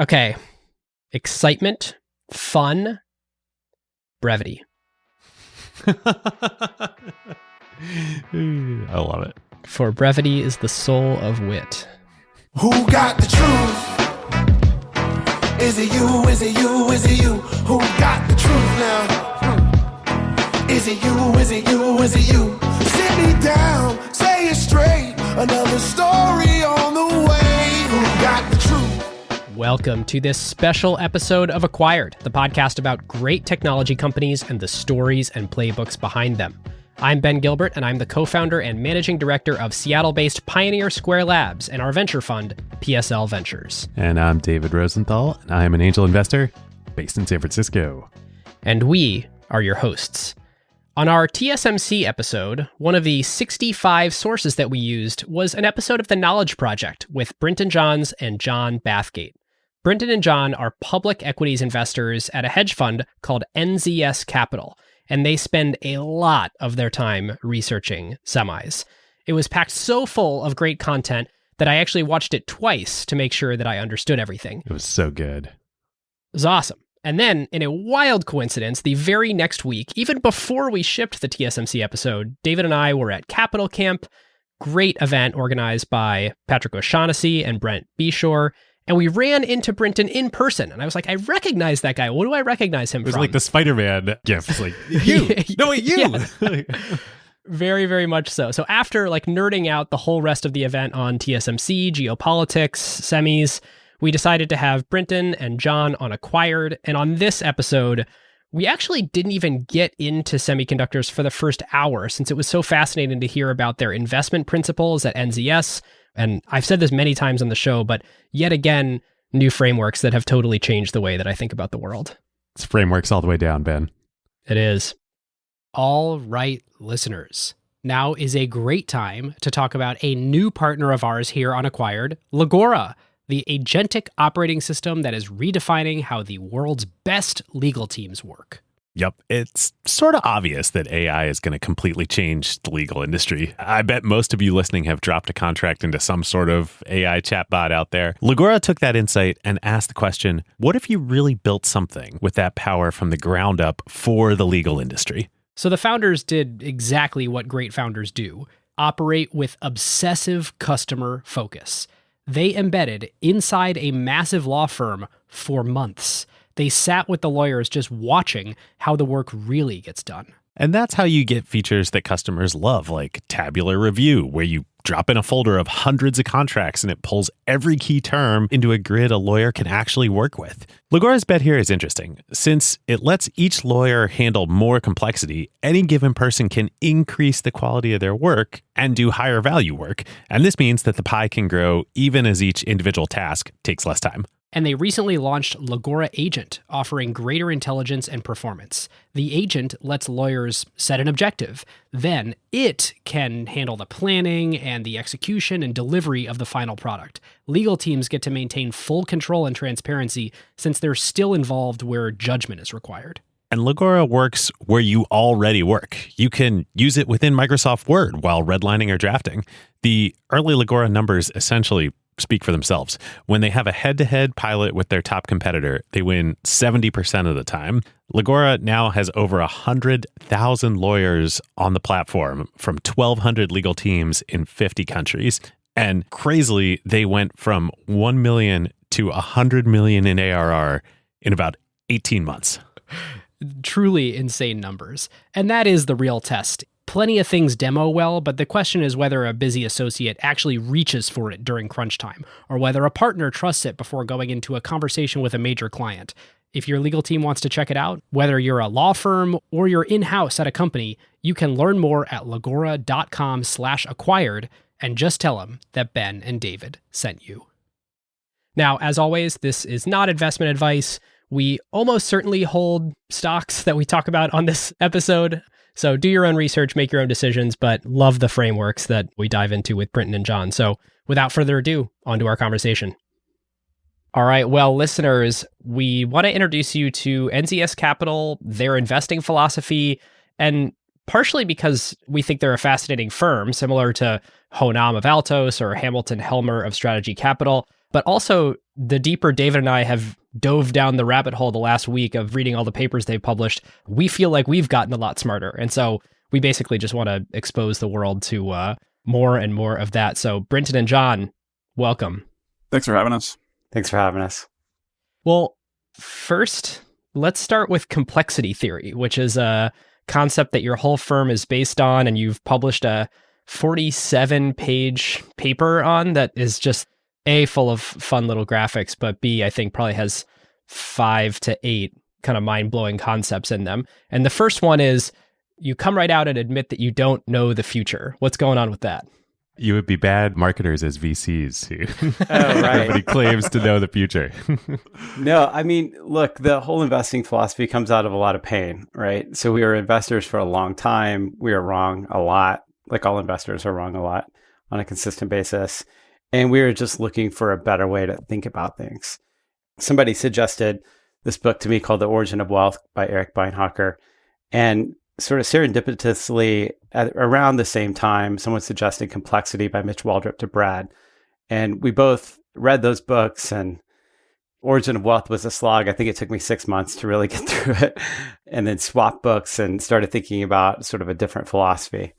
Okay. Excitement, fun, brevity. I love it. For brevity is the soul of wit. Who got the truth? Is it you? Is it you? Is it you? Who got the truth now? Is it you? Is it you? Is it you? Sit me down, say it straight. Another story on the way. Who got the truth? Welcome to this special episode of Acquired, the podcast about great technology companies and the stories and playbooks behind them. I'm Ben Gilbert, and I'm the co-founder and managing director of Seattle-based Pioneer Square Labs and our venture fund, PSL Ventures. And I'm David Rosenthal, and I'm an angel investor based in San Francisco. And we are your hosts. On our TSMC episode, one of the 65 sources that we used was an episode of The Knowledge Project with Brinton Johns and John Bathgate. Brinton and John are public equities investors at a hedge fund called NZS Capital, and they spend a lot of their time researching semis. It was packed so full of great content that I actually watched it twice to make sure that I understood everything. It was so good. It was awesome. And then, in a wild coincidence, the very next week, even before we shipped the TSMC episode, David and I were at Capital Camp, great event organized by Patrick O'Shaughnessy and Brent Beshore, and we ran into Brinton in person. And I was like, I recognize that guy. What do I recognize him from? It was like the Spider-Man gif. It's like, you. No, wait, you. Yeah. Very, very much so. So after nerding out the whole rest of the event on TSMC, geopolitics, semis, we decided to have Brinton and John on Acquired. And on this episode, we actually didn't even get into semiconductors for the first hour, since it was so fascinating to hear about their investment principles at NZS. And I've said this many times on the show, but yet again, new frameworks that have totally changed the way that I think about the world. It's frameworks all the way down, Ben. It is. All right, listeners. Now is a great time to talk about a new partner of ours here on Acquired, Legora, the agentic operating system that is redefining how the world's best legal teams work. Yep, it's sort of obvious that AI is going to completely change the legal industry. I bet most of you listening have dropped a contract into some sort of AI chatbot out there. Legora took that insight and asked the question, what if you really built something with that power from the ground up for the legal industry? So the founders did exactly what great founders do, operate with obsessive customer focus. They embedded inside a massive law firm for months. They sat with the lawyers just watching how the work really gets done. And that's how you get features that customers love, like tabular review, where you drop in a folder of hundreds of contracts and it pulls every key term into a grid a lawyer can actually work with. Legora's bet here is interesting. Since it lets each lawyer handle more complexity, any given person can increase the quality of their work and do higher value work. And this means that the pie can grow even as each individual task takes less time. And they recently launched Legora Agent, offering greater intelligence and performance. The agent lets lawyers set an objective. Then it can handle the planning and the execution and delivery of the final product. Legal teams get to maintain full control and transparency, since they're still involved where judgment is required. And Legora works where you already work. You can use it within Microsoft Word while redlining or drafting. The early Legora numbers essentially speak for themselves. When they have a head-to-head pilot with their top competitor, they win 70% of the time. Legora now has over 100,000 lawyers on the platform from 1,200 legal teams in 50 countries. And crazily, they went from 1 million to 100 million in ARR in about 18 months. Truly insane numbers. And that is the real test. Plenty of things demo well, but the question is whether a busy associate actually reaches for it during crunch time, or whether a partner trusts it before going into a conversation with a major client. If your legal team wants to check it out, whether you're a law firm or you're in-house at a company, you can learn more at legora.com/acquired, and just tell them that Ben and David sent you. Now, as always, this is not investment advice. We almost certainly hold stocks that we talk about on this episode. So do your own research, make your own decisions, but love the frameworks that we dive into with Brinton and John. So without further ado, on to our conversation. All right, well, listeners, we want to introduce you to NZS Capital, their investing philosophy, and partially because we think they're a fascinating firm, similar to Honam of Altos or Hamilton Helmer of Strategy Capital. But also, the deeper David and I have dove down the rabbit hole the last week of reading all the papers they've published, we feel like we've gotten a lot smarter. And so we basically just want to expose the world to more and more of that. So Brinton and John, welcome. Thanks for having us. Thanks for having us. Well, first, let's start with complexity theory, which is a concept that your whole firm is based on, and you've published a 47-page paper on that is just A, full of fun little graphics, but B, I think probably has 5 to 8 kind of mind-blowing concepts in them. And the first one is you come right out and admit that you don't know the future. What's going on with that? You would be bad marketers as VCs who right. everybody claims to know the future. No, I mean, look, the whole investing philosophy comes out of a lot of pain, right? So we were investors for a long time. We are wrong a lot. Like all investors are wrong a lot on a consistent basis. And we were just looking for a better way to think about things. Somebody suggested this book to me called The Origin of Wealth by Eric Beinhocker. And sort of serendipitously, around the same time, someone suggested Complexity by Mitch Waldrop to Brad. And we both read those books, and Origin of Wealth was a slog. I think it took me 6 months to really get through it, and then swapped books and started thinking about sort of a different philosophy.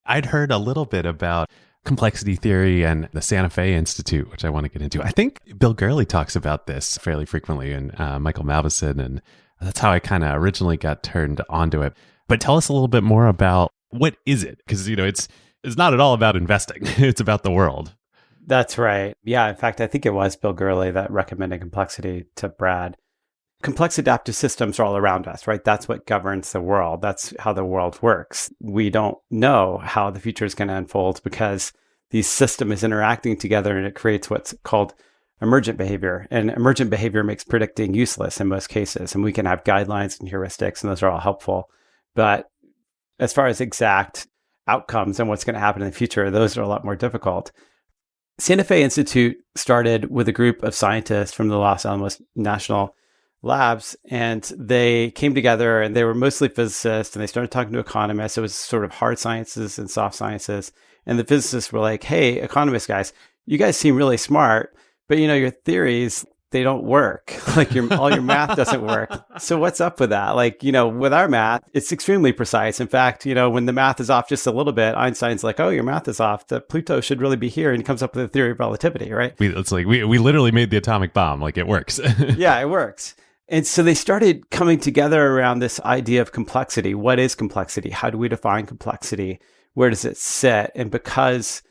I'd heard a little bit about complexity theory and the Santa Fe Institute, which I want to get into. I think Bill Gurley talks about this fairly frequently, and Michael Mavison, and that's how I kind of originally got turned onto it. But tell us a little bit more about what is it? Because, it's not at all about investing. It's about the world. That's right. Yeah, in fact, I think it was Bill Gurley that recommended Complexity to Brad. Complex adaptive systems are all around us, right? That's what governs the world. That's how the world works. We don't know how the future is going to unfold because these systems interacting together, and it creates what's called emergent behavior. And emergent behavior makes predicting useless in most cases. And we can have guidelines and heuristics, and those are all helpful. But as far as exact outcomes and what's going to happen in the future, those are a lot more difficult. Santa Fe Institute started with a group of scientists from the Los Alamos National Labs, and they came together, and they were mostly physicists, and they started talking to economists. It was sort of hard sciences and soft sciences. And the physicists were like, hey, economist guys, you guys seem really smart, but your theories, they don't work. Like all your math doesn't work. So what's up with that? Like, with our math, it's extremely precise. In fact, when the math is off just a little bit, Einstein's like, oh, your math is off. The Pluto should really be here. And he comes up with a theory of relativity, right? It's like we literally made the atomic bomb. Like, it works. Yeah, it works. And so they started coming together around this idea of complexity. What is complexity? How do we define complexity? Where does it sit? And because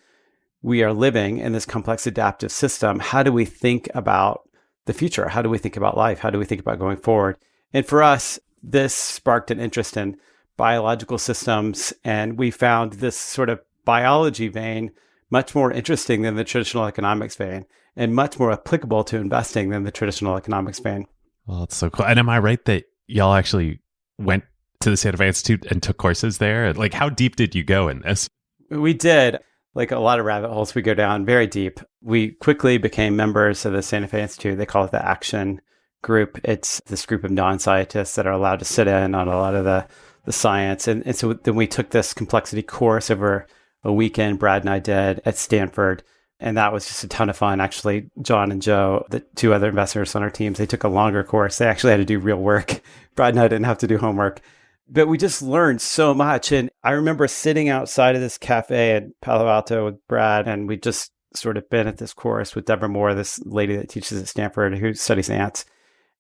we are living in this complex adaptive system, how do we think about the future? How do we think about life? How do we think about going forward? And for us, this sparked an interest in biological systems. And we found this sort of biology vein much more interesting than the traditional economics vein, and much more applicable to investing than the traditional economics vein. Well, that's so cool. And am I right that y'all actually went to the Santa Fe Institute and took courses there? Like, how deep did you go in this? We did. Like a lot of rabbit holes, we go down very deep. We quickly became members of the Santa Fe Institute. They call it the Action Group. It's this group of non-scientists that are allowed to sit in on a lot of the science. And so then we took this complexity course over a weekend, Brad and I did, at Stanford. And that was just a ton of fun. Actually, John and Joe, the two other investors on our teams, they took a longer course. They actually had to do real work. Brad and I didn't have to do homework. But we just learned so much. And I remember sitting outside of this cafe in Palo Alto with Brad, and we just sort of been at this course with Deborah Moore, this lady that teaches at Stanford who studies ants.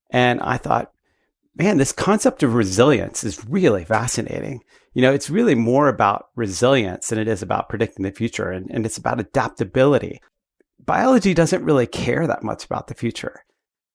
And I thought, man, this concept of resilience is really fascinating. It's really more about resilience than it is about predicting the future. And it's about adaptability. Biology doesn't really care that much about the future.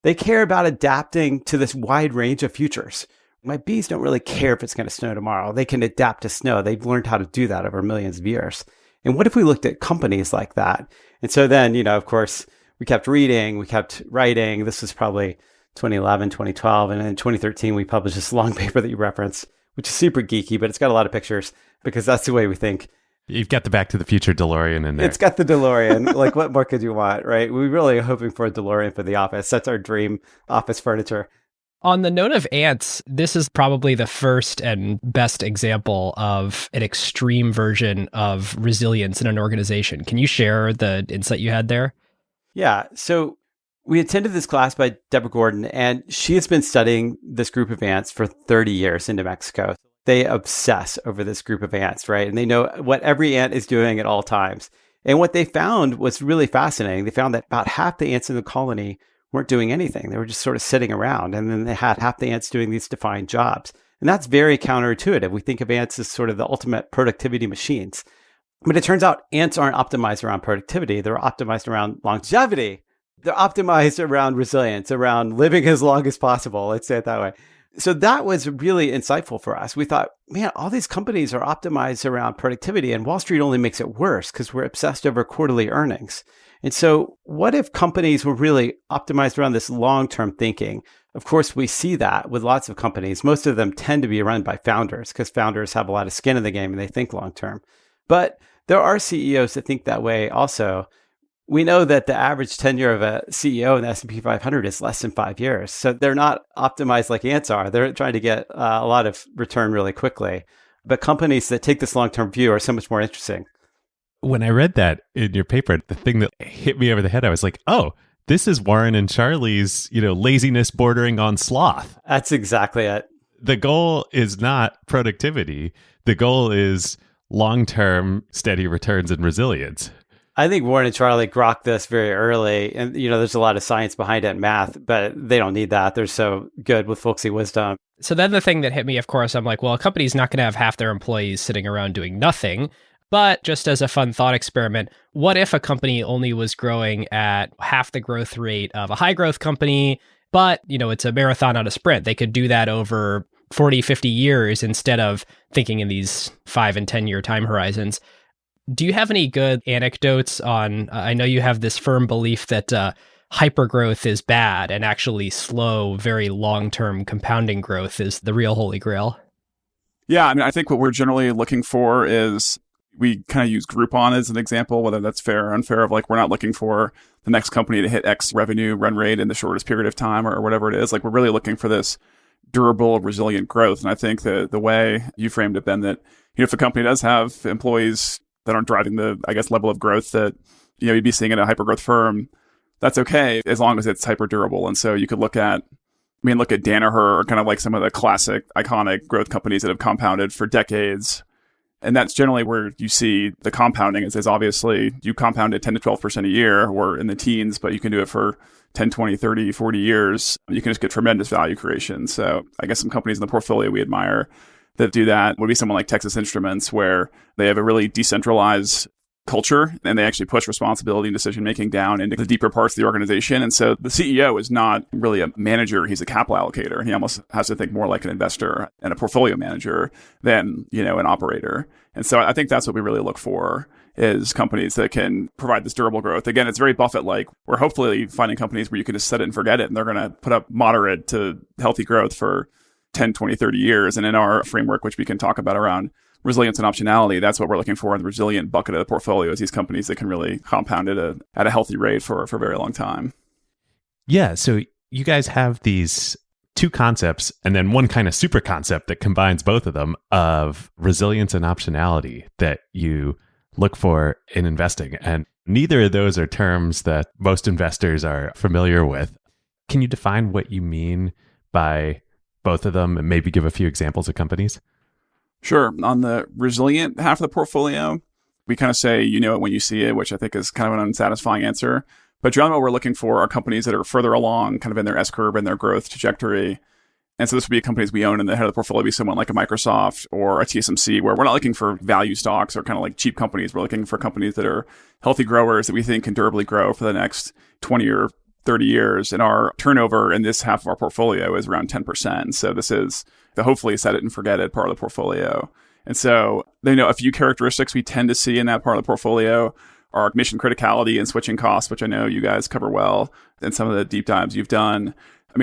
They care about adapting to this wide range of futures. My bees don't really care if it's going to snow tomorrow. They can adapt to snow. They've learned how to do that over millions of years. And what if we looked at companies like that? And so then, of course, we kept reading, we kept writing. This was probably 2011, 2012. And in 2013, we published this long paper that you referenced, which is super geeky, but it's got a lot of pictures because that's the way we think. You've got the Back to the Future DeLorean in there. It's got the DeLorean. Like, what more could you want, right? We really are hoping for a DeLorean for the office. That's our dream office furniture. On the note of ants, this is probably the first and best example of an extreme version of resilience in an organization. Can you share the insight you had there? Yeah. So we attended this class by Deborah Gordon, and she has been studying this group of ants for 30 years in New Mexico. They obsess over this group of ants, right? And they know what every ant is doing at all times. And what they found was really fascinating. They found that about half the ants in the colony weren't doing anything. They were just sort of sitting around. And then they had half the ants doing these defined jobs. And that's very counterintuitive. We think of ants as sort of the ultimate productivity machines. But it turns out ants aren't optimized around productivity. They're optimized around longevity. They're optimized around resilience, around living as long as possible. Let's say it that way. So that was really insightful for us. We thought, man, all these companies are optimized around productivity, and Wall Street only makes it worse because we're obsessed over quarterly earnings. And so what if companies were really optimized around this long-term thinking? Of course, we see that with lots of companies. Most of them tend to be run by founders because founders have a lot of skin in the game and they think long-term. But there are CEOs that think that way also. We know that the average tenure of a CEO in the S&P 500 is less than 5 years. So they're not optimized like ants are. They're trying to get a lot of return really quickly. But companies that take this long-term view are so much more interesting. When I read that in your paper, the thing that hit me over the head, I was like, oh, this is Warren and Charlie's, laziness bordering on sloth. That's exactly it. The goal is not productivity. The goal is long-term steady returns and resilience. I think Warren and Charlie grokked this very early. And, there's a lot of science behind it and math, but they don't need that. They're so good with folksy wisdom. So then the thing that hit me, of course, I'm like, well, a company's not going to have half their employees sitting around doing nothing. But just as a fun thought experiment, what if a company only was growing at half the growth rate of a high growth company, but, it's a marathon, not a sprint? They could do that over 40, 50 years instead of thinking in these 5 and 10 year time horizons. Do you have any good anecdotes on, I know you have this firm belief that hypergrowth is bad and actually slow, very long-term compounding growth is the real holy grail. Yeah, I think what we're generally looking for is, we kind of use Groupon as an example, whether that's fair or unfair, of like, we're not looking for the next company to hit X revenue run rate in the shortest period of time or whatever it is. Like, we're really looking for this durable, resilient growth. And I think that the way you framed it, Ben, that if a company does have employees that aren't driving the, level of growth that, you'd be seeing in a hypergrowth firm, that's okay as long as it's hyper durable. And so you could look at Danaher, or kind of like some of the classic iconic growth companies that have compounded for decades. And that's generally where you see the compounding is obviously you compound at 10 to 12% a year or in the teens, but you can do it for 10, 20, 30, 40 years. You can just get tremendous value creation. So I guess some companies in the portfolio we admire that do that would be someone like Texas Instruments, where they have a really decentralized culture and they actually push responsibility and decision making down into the deeper parts of the organization. And so the CEO is not really a manager, he's a capital allocator. He almost has to think more like an investor and a portfolio manager than, an operator. And so I think that's what we really look for, is companies that can provide this durable growth. Again, it's very Buffett-like. We're hopefully finding companies where you can just set it and forget it, and they're going to put up moderate to healthy growth for 10, 20, 30 years. And in our framework, which we can talk about around resilience and optionality, that's what we're looking for in the resilient bucket of the portfolio, is these companies that can really compound at a healthy rate for a very long time. Yeah. So you guys have these two concepts and then one kind of super concept that combines both of them, of resilience and optionality, that you look for in investing. And neither of those are terms that most investors are familiar with. Can you define what you mean by both of them and maybe give a few examples of companies? Sure. On the resilient half of the portfolio, we kind of say, it when you see it, which I think is kind of an unsatisfying answer. But generally what we're looking for are companies that are further along kind of in their S-curve and their growth trajectory. And so this would be companies we own in the head of the portfolio, be someone like a Microsoft or a TSMC, where we're not looking for value stocks or kind of like cheap companies. We're looking for companies that are healthy growers that we think can durably grow for the next 20 or 30 years. And our turnover in this half of our portfolio is around 10%. So this is the hopefully set it and forget it part of the portfolio. And so, a few characteristics we tend to see in that part of the portfolio are mission criticality and switching costs, which I know you guys cover well in some of the deep dives you've done.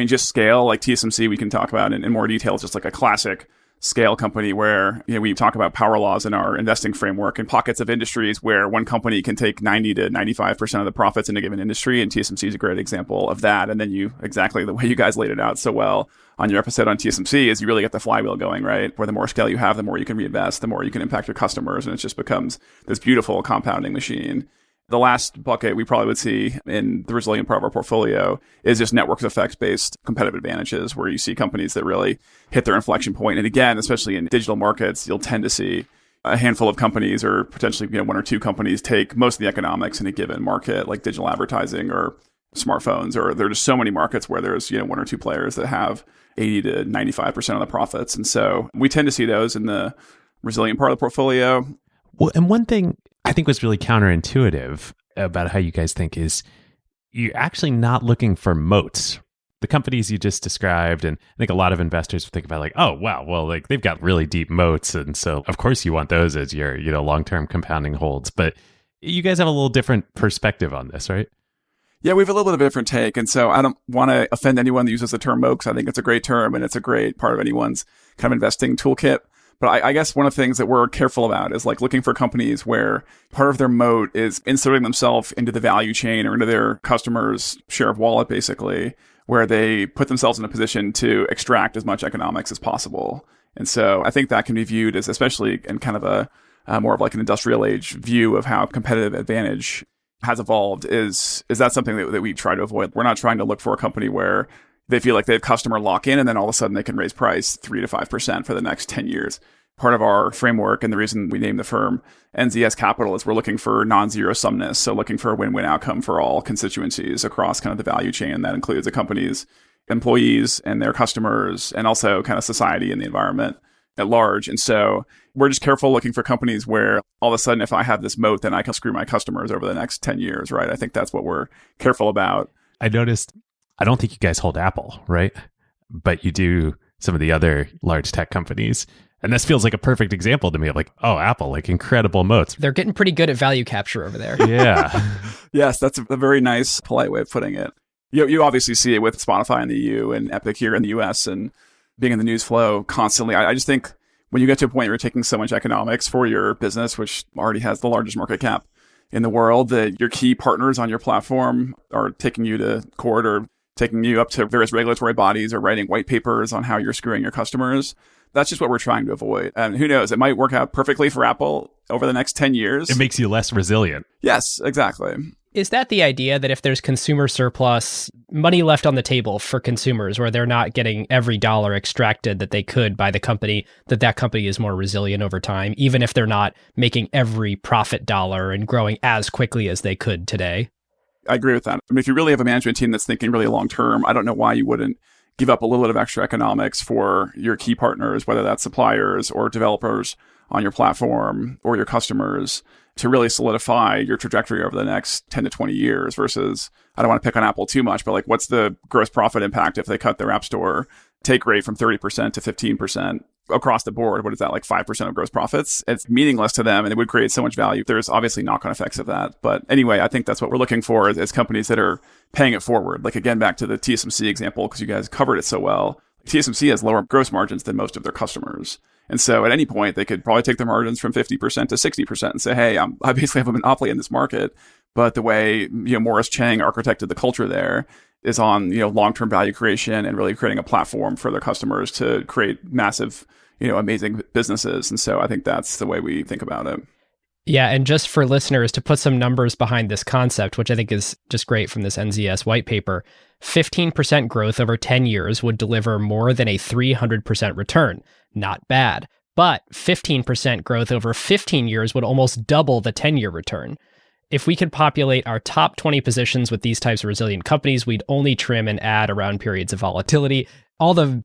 Just scale, like TSMC, we can talk about in more detail. It's just like a classic scale company where, we talk about power laws in our investing framework and pockets of industries where one company can take 90 to 95% of the profits in a given industry. And TSMC is a great example of that. And then exactly the way you guys laid it out so well on your episode on TSMC is you really get the flywheel going, right? Where the more scale you have, the more you can reinvest, the more you can impact your customers. And it just becomes this beautiful compounding machine. The last bucket we probably would see in the resilient part of our portfolio is just network effects-based competitive advantages, where you see companies that really hit their inflection point. And again, especially in digital markets, you'll tend to see a handful of companies or potentially one or two companies take most of the economics in a given market, like digital advertising or smartphones, or there are just so many markets where there's one or two players that have 80 to 95% of the profits. And so we tend to see those in the resilient part of the portfolio. Well, and one thing I think was really counterintuitive about how you guys think is you're actually not looking for moats. The companies you just described, and I think a lot of investors think about like, oh, wow, well, like they've got really deep moats. And so of course you want those as your, long-term compounding holds. But you guys have a little different perspective on this, right? Yeah, we have a little bit of a different take. And so I don't want to offend anyone that uses the term moat, because I think it's a great term and it's a great part of anyone's kind of investing toolkit. But I guess one of the things that we're careful about is like looking for companies where part of their moat is inserting themselves into the value chain or into their customers' share of wallet, basically, where they put themselves in a position to extract as much economics as possible. And so I think that can be viewed as, especially in kind of a more of like an industrial age view of how competitive advantage has evolved, is that something that we try to avoid. We're not trying to look for a company where they feel like they have customer lock-in and then all of a sudden they can raise price 3 to 5% for the next 10 years. Part of our framework and the reason we named the firm NZS Capital is we're looking for non-zero sumness. So looking for a win-win outcome for all constituencies across kind of the value chain. That includes the company's employees and their customers, and also kind of society and the environment at large. And so we're just careful looking for companies where all of a sudden, if I have this moat, then I can screw my customers over the next 10 years, right? I think that's what we're careful about. I noticed, I don't think you guys hold Apple, right? But you do some of the other large tech companies. And this feels like a perfect example to me of like, oh, Apple, like incredible moats. They're getting pretty good at value capture over there. Yeah. Yes, that's a very nice, polite way of putting it. You obviously see it with Spotify in the EU and Epic here in the US and being in the news flow constantly. I just think when you get to a point where you're taking so much economics for your business, which already has the largest market cap in the world, that your key partners on your platform are taking you to court or taking you up to various regulatory bodies or writing white papers on how you're screwing your customers. That's just what we're trying to avoid. And who knows, it might work out perfectly for Apple over the next 10 years. It makes you less resilient. Yes, exactly. Is that the idea that if there's consumer surplus, money left on the table for consumers where they're not getting every dollar extracted that they could by the company, that company is more resilient over time, even if they're not making every profit dollar and growing as quickly as they could today? I agree with that. I mean, if you really have a management team that's thinking really long term, I don't know why you wouldn't give up a little bit of extra economics for your key partners, whether that's suppliers or developers on your platform or your customers, to really solidify your trajectory over the next 10 to 20 years versus, I don't want to pick on Apple too much, but like what's the gross profit impact if they cut their app store take rate from 30% to 15% across the board? What is that, like 5% of gross profits? It's meaningless to them and it would create so much value. There's obviously knock-on effects of that. But anyway, I think that's what we're looking for is companies that are paying it forward. Like again, back to the TSMC example, because you guys covered it so well. TSMC has lower gross margins than most of their customers. And so at any point, they could probably take their margins from 50% to 60% and say, hey, I basically have a monopoly in this market. But the way, Morris Chang architected the culture there is on, long-term value creation and really creating a platform for their customers to create massive, amazing businesses. And so I think that's the way we think about it. Yeah, and just for listeners to put some numbers behind this concept, which I think is just great from this NZS white paper, 15% growth over 10 years would deliver more than a 300% return. Not bad. But 15% growth over 15 years would almost double the 10-year return. If we could populate our top 20 positions with these types of resilient companies, we'd only trim and add around periods of volatility. All the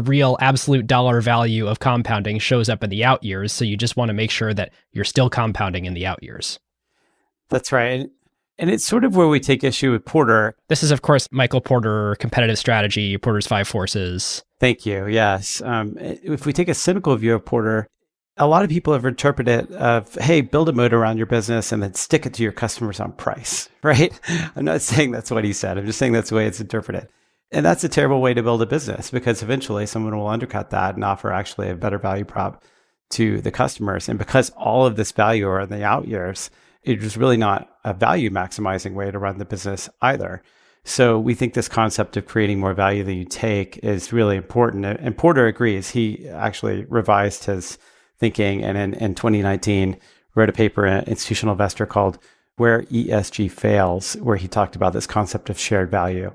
real absolute dollar value of compounding shows up in the out years, so you just want to make sure that you're still compounding in the out years. That's right. And it's sort of where we take issue with Porter. This is, of course, Michael Porter, Competitive Strategy, Porter's 5 Forces. Thank you. Yes. If we take a cynical view of Porter, a lot of people have interpreted it of, hey, build a moat around your business and then stick it to your customers on price, right? I'm not saying that's what he said. I'm just saying that's the way it's interpreted. And that's a terrible way to build a business because eventually someone will undercut that and offer actually a better value prop to the customers. And because all of this value are in the out years, it was really not a value maximizing way to run the business either. So we think this concept of creating more value than you take is really important. And Porter agrees. He actually revised his thinking and in 2019 wrote a paper, an institutional investor called where ESG fails, where he talked about this concept of shared value.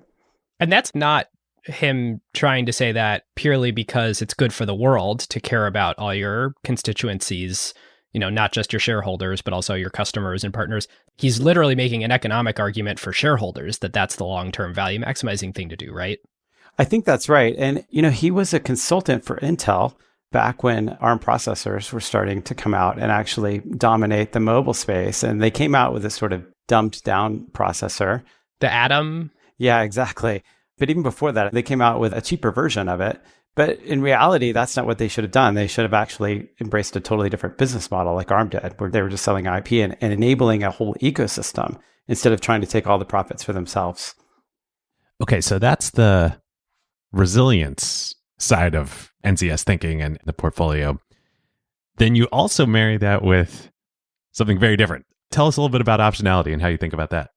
And that's not him trying to say that purely because it's good for the world to care about all your constituencies, not just your shareholders, but also your customers and partners. He's literally making an economic argument for shareholders that that's the long-term value maximizing thing to do, right? I think that's right. And, he was a consultant for Intel back when ARM processors were starting to come out and actually dominate the mobile space. And they came out with a sort of dumbed down processor. The Atom? Yeah, exactly. But even before that, they came out with a cheaper version of it. But in reality, that's not what they should have done. They should have actually embraced a totally different business model like ARM did, where they were just selling IP and enabling a whole ecosystem instead of trying to take all the profits for themselves. Okay, so that's the resilience side of NZS thinking and the portfolio. Then you also marry that with something very different. Tell us a little bit about optionality and how you think about that.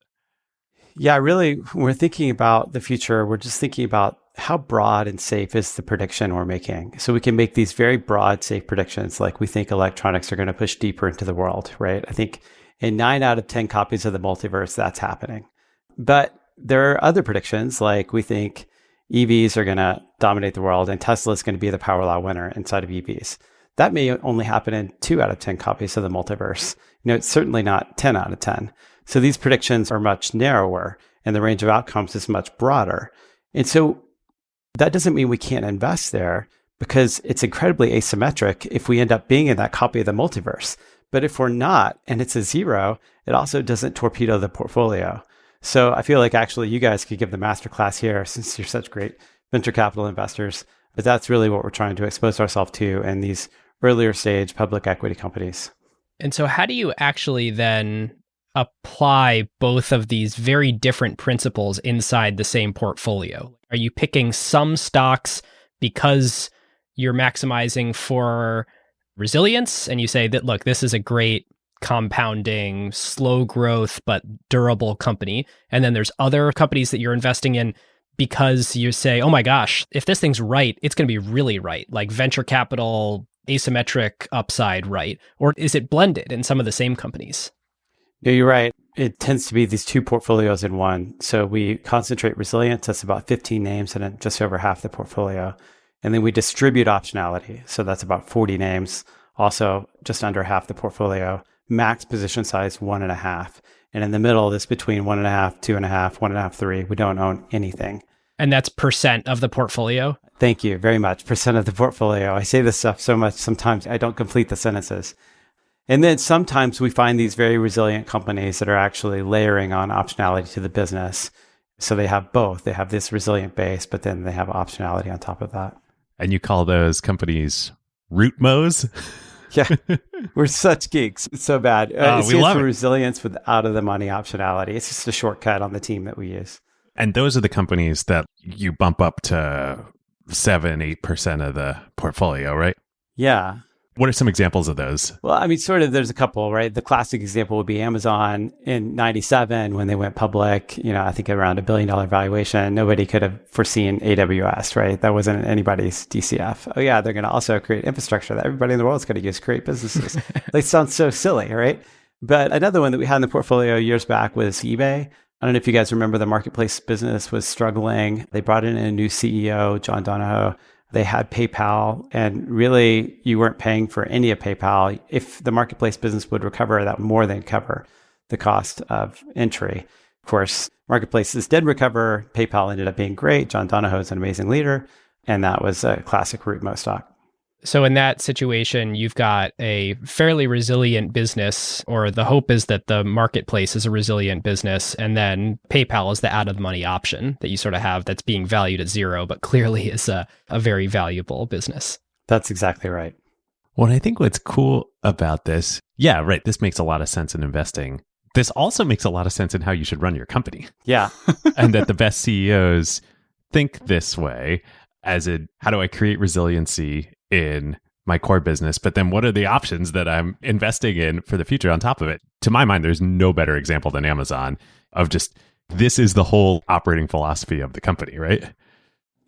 Yeah, really, when we're thinking about the future, we're just thinking about how broad and safe is the prediction we're making. So we can make these very broad, safe predictions, like we think electronics are going to push deeper into the world, right? I think in 9 out of 10 copies of the multiverse, that's happening. But there are other predictions, like we think EVs are going to dominate the world and Tesla is going to be the power law winner inside of EVs. That may only happen in 2 out of 10 copies of the multiverse. It's certainly not 10 out of 10. So these predictions are much narrower and the range of outcomes is much broader. And so that doesn't mean we can't invest there because it's incredibly asymmetric if we end up being in that copy of the multiverse. But if we're not, and it's a zero, it also doesn't torpedo the portfolio. So I feel like actually you guys could give the masterclass here since you're such great venture capital investors. But that's really what we're trying to expose ourselves to in these earlier stage public equity companies. And so how do you actually then apply both of these very different principles inside the same portfolio? Are you picking some stocks because you're maximizing for resilience and you say that, look, this is a great compounding, slow growth, but durable company. And then there's other companies that you're investing in because you say, oh my gosh, if this thing's right, it's going to be really right, like venture capital, asymmetric upside, right? Or is it blended in some of the same companies? No, you're right. It tends to be these two portfolios in one. So we concentrate resilience. That's about 15 names and just over half the portfolio. And then we distribute optionality. So that's about 40 names, also just under half the portfolio. Max position size 1.5. And in the middle, this between 1.5, 2.5, 1.5, 3. We don't own anything. And that's percent of the portfolio? Thank you very much. Percent of the portfolio. I say this stuff so much, sometimes I don't complete the sentences. And then sometimes we find these very resilient companies that are actually layering on optionality to the business. So they have both. They have this resilient base, but then they have optionality on top of that. And you call those companies root-mos? Yeah, we're such geeks. It's so bad. It we love for it. resilience with out of the money optionality. It's just a shortcut on the team that we use. And those are the companies that you bump up to 7-8% of the portfolio, right? Yeah. What are some examples of those? Well, I mean, sort of, there's a couple, right? The classic example would be Amazon in 97 when they went public, I think around $1 billion valuation. Nobody could have foreseen AWS, right? That wasn't anybody's DCF. Oh yeah, they're going to also create infrastructure that everybody in the world is going to use to create businesses. They sound so silly, right? But another one that we had in the portfolio years back was eBay. I don't know if you guys remember, the marketplace business was struggling. They brought in a new CEO, John Donahoe. They had PayPal, and really you weren't paying for any of PayPal. If the marketplace business would recover, that would more than cover the cost of entry. Of course, marketplaces did recover. PayPal ended up being great. John Donahoe is an amazing leader, and that was a classic root-mo stock. So in that situation, you've got a fairly resilient business, or the hope is that the marketplace is a resilient business, and then PayPal is the out-of-the-money option that you sort of have that's being valued at zero, but clearly is a very valuable business. That's exactly right. Well, I think what's cool about this, yeah, right, this makes a lot of sense in investing. This also makes a lot of sense in how you should run your company. Yeah. And that the best CEOs think this way, as in, how do I create resiliency in my core business, but then what are the options that I'm investing in for the future on top of it? To my mind, there's no better example than Amazon of just, this is the whole operating philosophy of the company, right?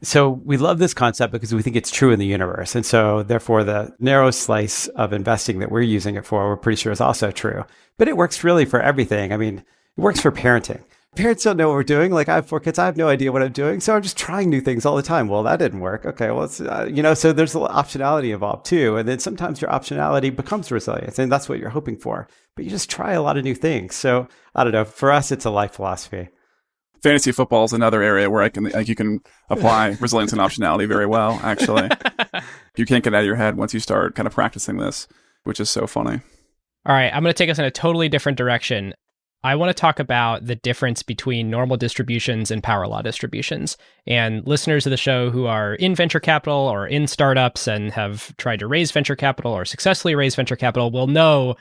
So we love this concept because we think it's true in the universe. And so therefore the narrow slice of investing that we're using it for, we're pretty sure is also true. But it works really for everything. I mean, it works for parenting. Parents don't know what we're doing. Like I have 4 kids. I have no idea what I'm doing. So I'm just trying new things all the time. Well, that didn't work. Okay. Well, it's, so there's a little optionality involved too. And then sometimes your optionality becomes resilience and that's what you're hoping for, but you just try a lot of new things. So I don't know. For us, it's a life philosophy. Fantasy football is another area where you can apply resilience and optionality very well, actually. You can't get out of your head once you start kind of practicing this, which is so funny. All right, I'm going to take us in a totally different direction. I want to talk about the difference between normal distributions and power law distributions. And listeners of the show who are in venture capital or in startups and have tried to raise venture capital or successfully raise venture capital will know,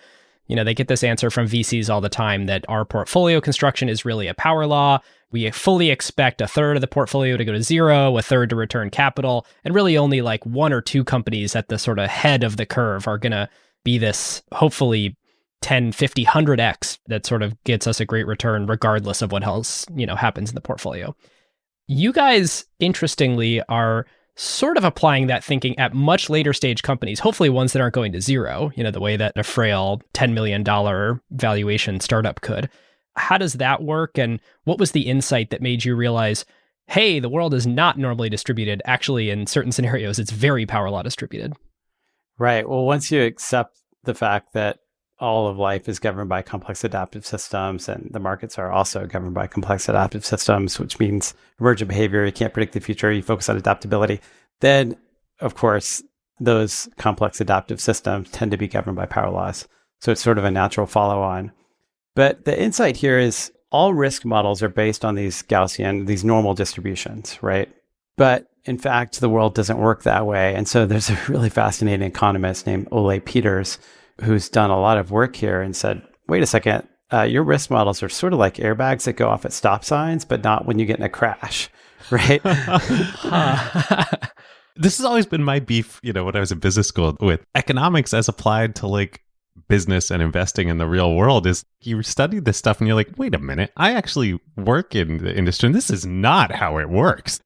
they get this answer from VCs all the time that our portfolio construction is really a power law. We fully expect 1/3 of the portfolio to go to zero, 1/3 to return capital, and really only like 1 or 2 companies at the sort of head of the curve are going to be this, hopefully, 10, 50, 100x that sort of gets us a great return regardless of what else, happens in the portfolio. You guys, interestingly, are sort of applying that thinking at much later stage companies, hopefully ones that aren't going to zero, the way that a frail $10 million valuation startup could. How does that work? And what was the insight that made you realize, hey, the world is not normally distributed. Actually, in certain scenarios, it's very power law distributed. Right. Well, once you accept the fact that all of life is governed by complex adaptive systems and the markets are also governed by complex adaptive systems, which means emergent behavior, you can't predict the future, you focus on adaptability, then, of course, those complex adaptive systems tend to be governed by power laws. So it's sort of a natural follow-on. But the insight here is all risk models are based on these Gaussian, these normal distributions, right? But in fact, the world doesn't work that way. And so there's a really fascinating economist named Ole Peters who's done a lot of work here and said, wait a second, your risk models are sort of like airbags that go off at stop signs, but not when you get in a crash, right? This has always been my beef, when I was in business school with economics as applied to like business and investing in the real world is you study this stuff and you're like, wait a minute, I actually work in the industry and this is not how it works.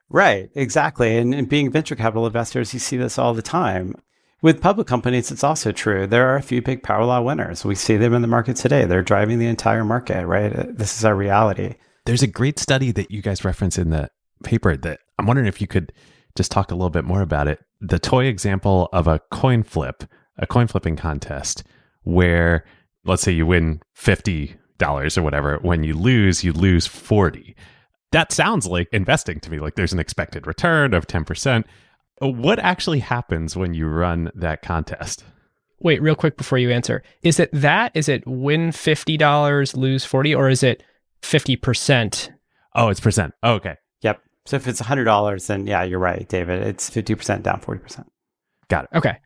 Right, exactly. And being venture capital investors, you see this all the time. With public companies, it's also true. There are a few big power law winners. We see them in the market today. They're driving the entire market, right? This is our reality. There's a great study that you guys reference in the paper that I'm wondering if you could just talk a little bit more about it. The toy example of a coin flipping contest where, let's say you win $50 or whatever. When you lose 40. That sounds like investing to me, like there's an expected return of 10%. What actually happens when you run that contest? Wait, real quick before you answer. Is it win $50, lose 40, or is it 50%? Oh, it's percent. Oh, okay. Yep. So if it's $100, then yeah, you're right, David. It's 50% down 40%. Got it. Okay.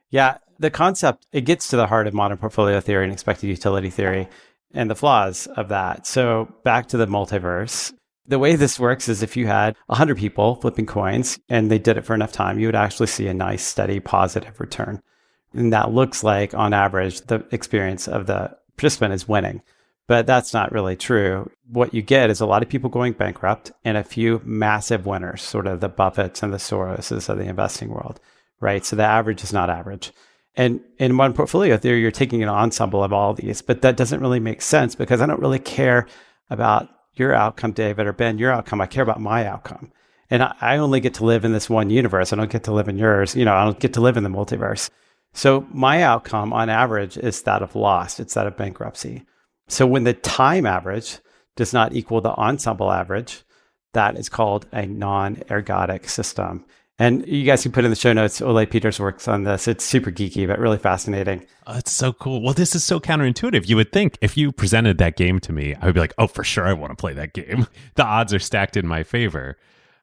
Yeah, the concept, it gets to the heart of modern portfolio theory and expected utility theory and the flaws of that. So back to the multiverse. The way this works is if you had 100 people flipping coins and they did it for enough time, you would actually see a nice, steady, positive return. And that looks like, on average, the experience of the participant is winning. But that's not really true. What you get is a lot of people going bankrupt and a few massive winners, sort of the Buffetts and the Soroses of the investing world, right? So the average is not average. And in modern portfolio theory, you're taking an ensemble of all these, but that doesn't really make sense because I don't really care about your outcome, David, or Ben, your outcome. I care about my outcome. And I only get to live in this one universe. I don't get to live in yours. I don't get to live in the multiverse. So my outcome on average is that of loss. It's that of bankruptcy. So when the time average does not equal the ensemble average, that is called a non-ergodic system. And you guys can put in the show notes, Ole Peters works on this. It's super geeky, but really fascinating. Oh, it's so cool. Well, this is so counterintuitive. You would think if you presented that game to me, I would be like, oh, for sure, I want to play that game. The odds are stacked in my favor.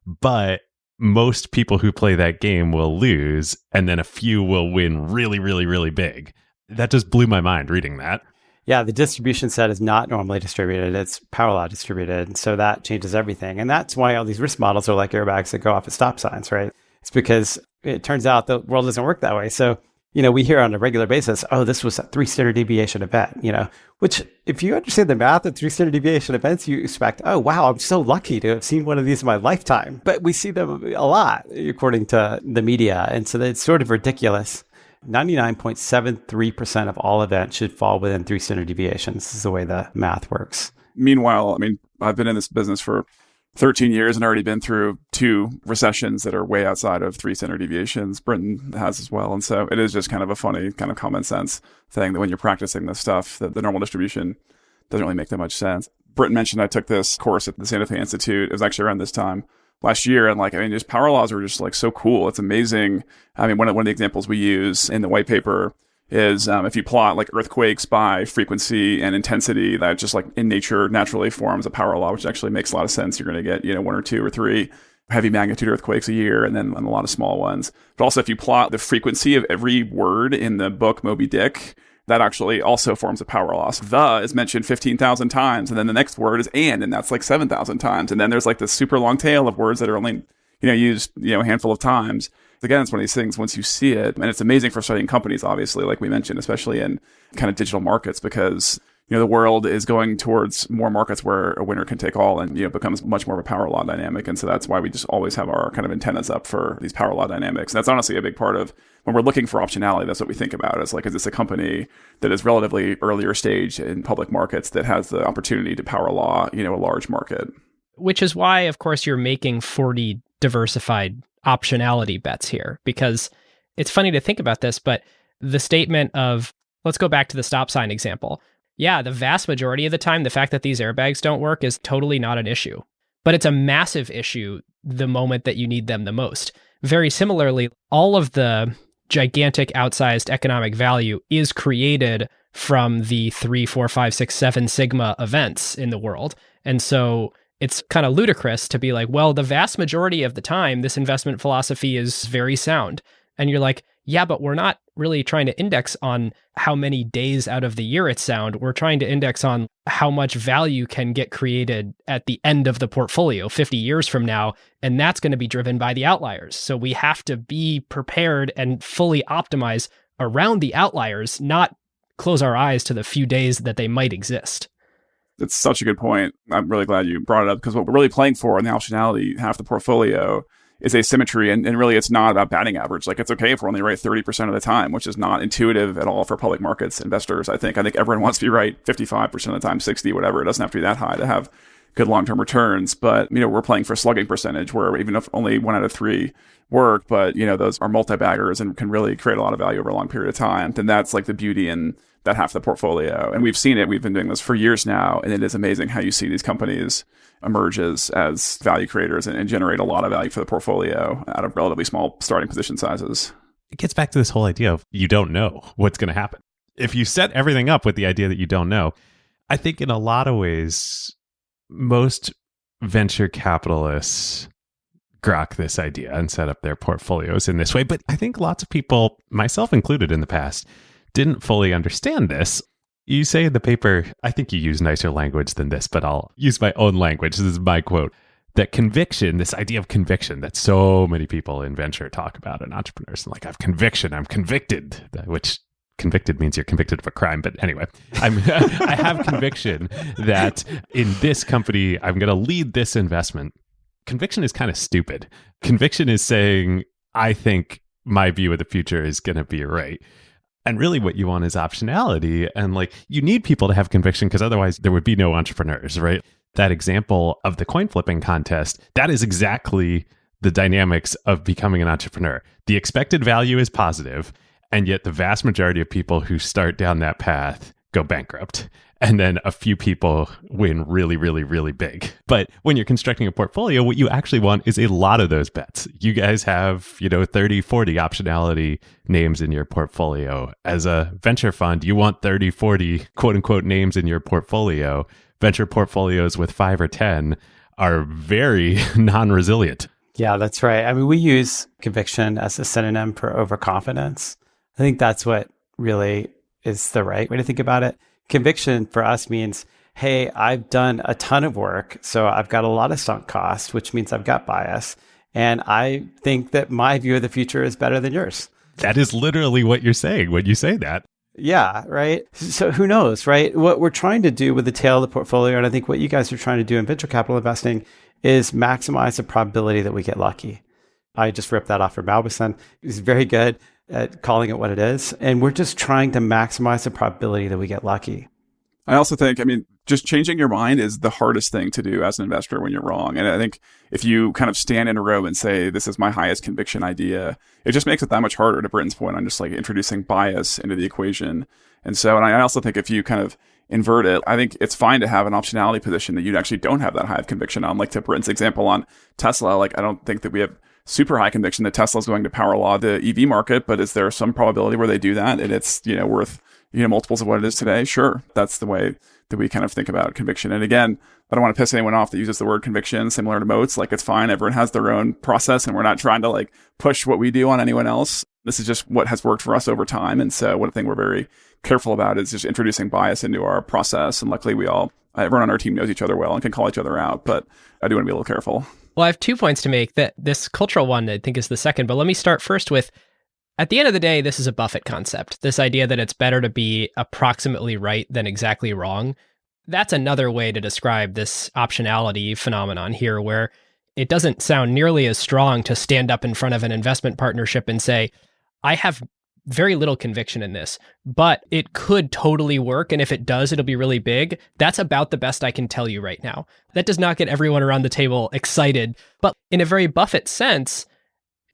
But most people who play that game will lose, and then a few will win really, really, really big. That just blew my mind reading that. Yeah, the distribution set is not normally distributed. It's power law distributed. And so that changes everything. And that's why all these risk models are like airbags that go off at stop signs, right? It's because it turns out the world doesn't work that way. So we hear on a regular basis, oh, this was a 3 standard deviation event, which if you understand the math of 3 standard deviation events, you expect, oh, wow, I'm so lucky to have seen one of these in my lifetime. But we see them a lot, according to the media. And so it's sort of ridiculous. 99.73% of all events should fall within 3 standard deviations. This is the way the math works. Meanwhile, I've been in this business for 13 years and already been through 2 recessions that are way outside of 3 standard deviations. Brinton has as well. And so it is just kind of a funny kind of common sense thing that when you're practicing this stuff, that the normal distribution doesn't really make that much sense. Brinton mentioned I took this course at the Santa Fe Institute. It was actually around this time last year. And just power laws are just so cool. It's amazing. One of the examples we use in the white paper is if you plot earthquakes by frequency and intensity, that just in nature naturally forms a power law, which actually makes a lot of sense. You're going to get 1 or 2 or 3 heavy magnitude earthquakes a year, and then a lot of small ones. But also, if you plot the frequency of every word in the book Moby Dick, that actually also forms a power law. So the is mentioned 15,000 times, and then the next word is and that's 7,000 times. And then there's this super long tail of words that are only used a handful of times. Again, it's one of these things, once you see it, and it's amazing for studying companies, obviously, like we mentioned, especially in kind of digital markets, because the world is going towards more markets where a winner can take all, and becomes much more of a power law dynamic. And so that's why we just always have our kind of antennas up for these power law dynamics. And that's honestly a big part of when we're looking for optionality. That's what we think about. Is is this a company that is relatively earlier stage in public markets that has the opportunity to power law, a large market? Which is why, of course, you're making 40 diversified optionality bets here, because it's funny to think about this, but the statement of, let's go back to the stop sign example. Yeah, the vast majority of the time, the fact that these airbags don't work is totally not an issue, but it's a massive issue the moment that you need them the most. Very similarly, all of the gigantic outsized economic value is created from the 3, 4, 5, 6, 7 sigma events in the world. And so it's kind of ludicrous to be well, the vast majority of the time, this investment philosophy is very sound. And you're yeah, but we're not really trying to index on how many days out of the year it's sound. We're trying to index on how much value can get created at the end of the portfolio 50 years from now. And that's going to be driven by the outliers. So we have to be prepared and fully optimize around the outliers, not close our eyes to the few days that they might exist. That's such a good point. I'm really glad you brought it up, because what we're really playing for in the optionality half the portfolio is asymmetry. And really, it's not about batting average. It's okay if we're only right 30% of the time, which is not intuitive at all for public markets investors. I think everyone wants to be right 55% of the time, 60, whatever. It doesn't have to be that high to have good long-term returns. But, we're playing for slugging percentage, where even if only 1 out of 3 work, but, those are multi-baggers and can really create a lot of value over a long period of time, then that's the beauty in that half the portfolio. And we've seen it. We've been doing this for years now. And it is amazing how you see these companies emerge as value creators and generate a lot of value for the portfolio out of relatively small starting position sizes. It gets back to this whole idea of you don't know what's going to happen. If you set everything up with the idea that you don't know, I think in a lot of ways, most venture capitalists grok this idea and set up their portfolios in this way. But I think lots of people, myself included in the past, didn't fully understand this. You say in the paper, I think you use nicer language than this, but I'll use my own language. This is my quote, that conviction, this idea of conviction that so many people in venture talk about, and entrepreneurs, and I have conviction, I'm convicted, which convicted means you're convicted of a crime. But anyway, I have conviction that in this company, I'm going to lead this investment. Conviction is kind of stupid. Conviction is saying, I think my view of the future is going to be right. And really what you want is optionality. And you need people to have conviction, because otherwise there would be no entrepreneurs, right? That example of the coin flipping contest, that is exactly the dynamics of becoming an entrepreneur. The expected value is positive, and yet the vast majority of people who start down that path go bankrupt. And then a few people win really, really, really big. But when you're constructing a portfolio, what you actually want is a lot of those bets. You guys have, 30, 40 optionality names in your portfolio. As a venture fund, you want 30, 40 quote unquote names in your portfolio. Venture portfolios with 5 or 10 are very non-resilient. Yeah, that's right. We use conviction as a synonym for overconfidence. I think that's what really is the right way to think about it. Conviction for us means, hey, I've done a ton of work, so I've got a lot of sunk cost, which means I've got bias, and I think that my view of the future is better than yours. That is literally what you're saying when you say that. Yeah, right. So who knows, right? What we're trying to do with the tail of the portfolio, and I think what you guys are trying to do in venture capital investing, is maximize the probability that we get lucky. I just ripped that off from Albison. He's very good at calling it what it is. And we're just trying to maximize the probability that we get lucky. I also think, just changing your mind is the hardest thing to do as an investor when you're wrong. And I think if you kind of stand in a row and say, this is my highest conviction idea, it just makes it that much harder, to Brinton's point on just like introducing bias into the equation. And I also think if you kind of invert it, I think it's fine to have an optionality position that you actually don't have that high of conviction on. Like to Brinton's example on Tesla, like I don't think that we have super high conviction that Tesla is going to power law the EV market, but is there some probability where they do that and it's, worth, multiples of what it is today? Sure. That's the way that we kind of think about conviction. And again, I don't want to piss anyone off that uses the word conviction similar to moats. Like it's fine. Everyone has their own process and we're not trying to like push what we do on anyone else. This is just what has worked for us over time. And so one thing we're very careful about is just introducing bias into our process. And luckily everyone on our team knows each other well and can call each other out, but I do want to be a little careful. Well, I have 2 points to make. That this cultural one, I think, is the second. But let me start first with, at the end of the day, this is a Buffett concept. This idea that it's better to be approximately right than exactly wrong. That's another way to describe this optionality phenomenon here, where it doesn't sound nearly as strong to stand up in front of an investment partnership and say, I have very little conviction in this, but it could totally work. And if it does, it'll be really big. That's about the best I can tell you right now. That does not get everyone around the table excited. But in a very Buffett sense,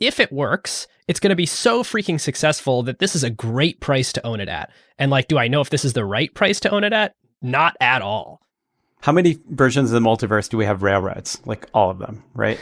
if it works, it's going to be so freaking successful that this is a great price to own it at. And like, do I know if this is the right price to own it at? Not at all. How many versions of the multiverse do we have railroads? Like all of them, right?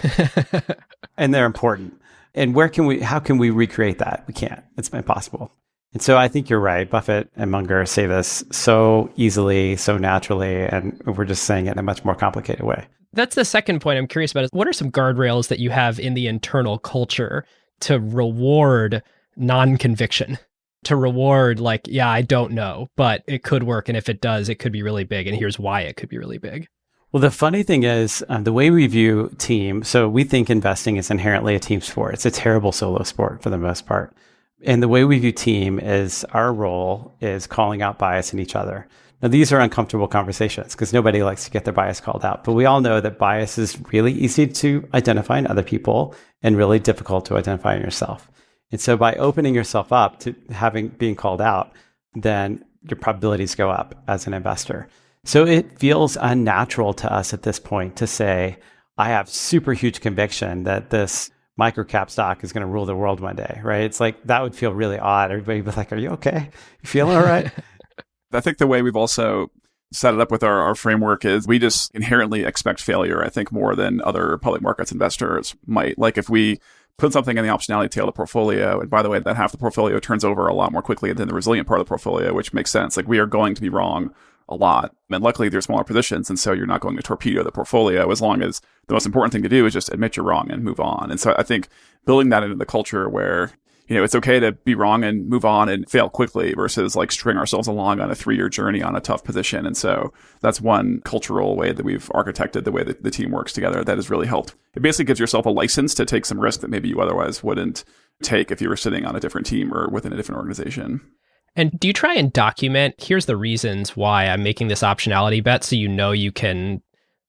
And they're important. And how can we recreate that? We can't. It's impossible. And so I think you're right. Buffett and Munger say this so easily, so naturally, and we're just saying it in a much more complicated way. That's the second point I'm curious about. Is what are some guardrails that you have in the internal culture to reward non-conviction? To reward like, yeah, I don't know, but it could work. And if it does, it could be really big. And here's why it could be really big. Well, the funny thing is the way we view team, so we think investing is inherently a team sport. It's a terrible solo sport for the most part. And the way we view team is our role is calling out bias in each other. Now, these are uncomfortable conversations because nobody likes to get their bias called out. But we all know that bias is really easy to identify in other people and really difficult to identify in yourself. And so by opening yourself up to being called out, then your probabilities go up as an investor. So it feels unnatural to us at this point to say, I have super huge conviction that this microcap stock is going to rule the world one day, right? It's like, that would feel really odd. Everybody would be like, are you okay? You feeling all right? I think the way we've also set it up with our framework is we just inherently expect failure, I think, more than other public markets investors might. Like if we put something in the optionality tail of the portfolio, and by the way, that half the portfolio turns over a lot more quickly than the resilient part of the portfolio, which makes sense. Like we are going to be wrong a lot. And luckily they're smaller positions. And so you're not going to torpedo the portfolio, as long as the most important thing to do is just admit you're wrong and move on. And so I think building that into the culture where, it's okay to be wrong and move on and fail quickly versus like string ourselves along on a 3-year journey on a tough position. And so that's one cultural way that we've architected the way that the team works together that has really helped. It basically gives yourself a license to take some risk that maybe you otherwise wouldn't take if you were sitting on a different team or within a different organization. And do you try and document, here's the reasons why I'm making this optionality bet, so you can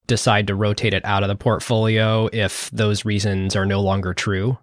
decide to rotate it out of the portfolio if those reasons are no longer true?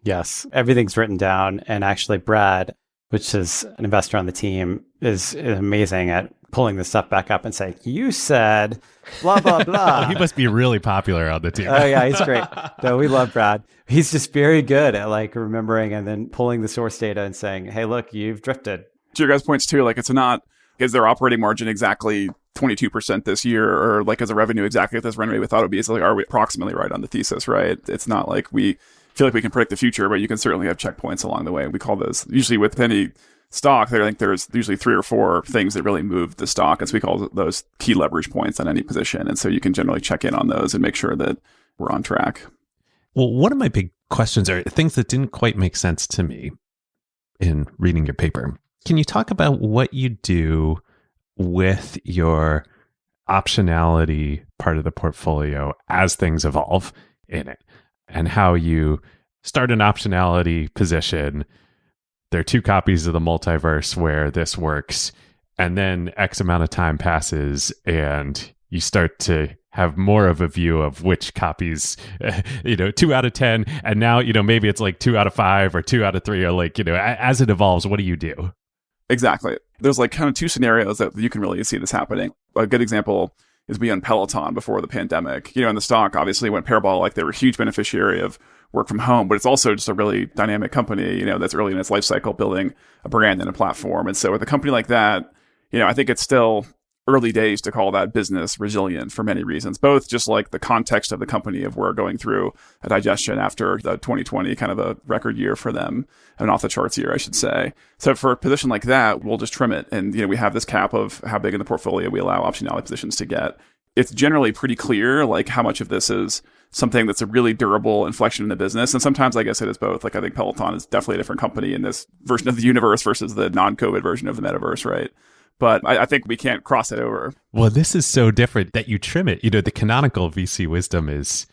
Yes, everything's written down. And actually, Brad, which is an investor on the team, is amazing at pulling this stuff back up and saying, you said blah, blah, blah. Oh, he must be really popular on the team. Oh, yeah, he's great. No, we love Brad. He's just very good at like remembering and then pulling the source data and saying, hey, look, you've drifted. To your guys' points too, like is their operating margin exactly 22% this year, or like is the revenue exactly at this run rate we thought it would be? It's like, are we approximately right on the thesis, right? It's not like we feel like we can predict the future, but you can certainly have checkpoints along the way. We call those, usually with any stock, I think there's usually 3 or 4 things that really move the stock, as we call those key leverage points on any position. And so you can generally check in on those and make sure that we're on track. Well, one of my big questions are things that didn't quite make sense to me in reading your paper. Can you talk about what you do with your optionality part of the portfolio as things evolve in it, and how you start an optionality position, there are 2 copies of the multiverse where this works. And then X amount of time passes and you start to have more of a view of which copies, 2 out of 10. And now, maybe it's like 2 out of 5 or 2 out of 3, or like, as it evolves, what do you do? Exactly. There's like kind of 2 scenarios that you can really see this happening. A good example is we on Peloton before the pandemic. And the stock obviously went parabolic. They were a huge beneficiary of work from home, but it's also just a really dynamic company, that's early in its life cycle, building a brand and a platform. And so with a company like that, I think it's still early days to call that business resilient for many reasons, both just like the context of the company of we're going through a digestion after the 2020 kind of a record year for them, an off the charts year, I should say. So for a position like that, we'll just trim it. And, we have this cap of how big in the portfolio we allow optionality positions to get. It's generally pretty clear, like how much of this is something that's a really durable inflection in the business. And sometimes I guess it is both. Like I think Peloton is definitely a different company in this version of the universe versus the non-COVID version of the metaverse, right? But I think we can't cross it over. Well, this is so different that you trim it. The canonical VC wisdom is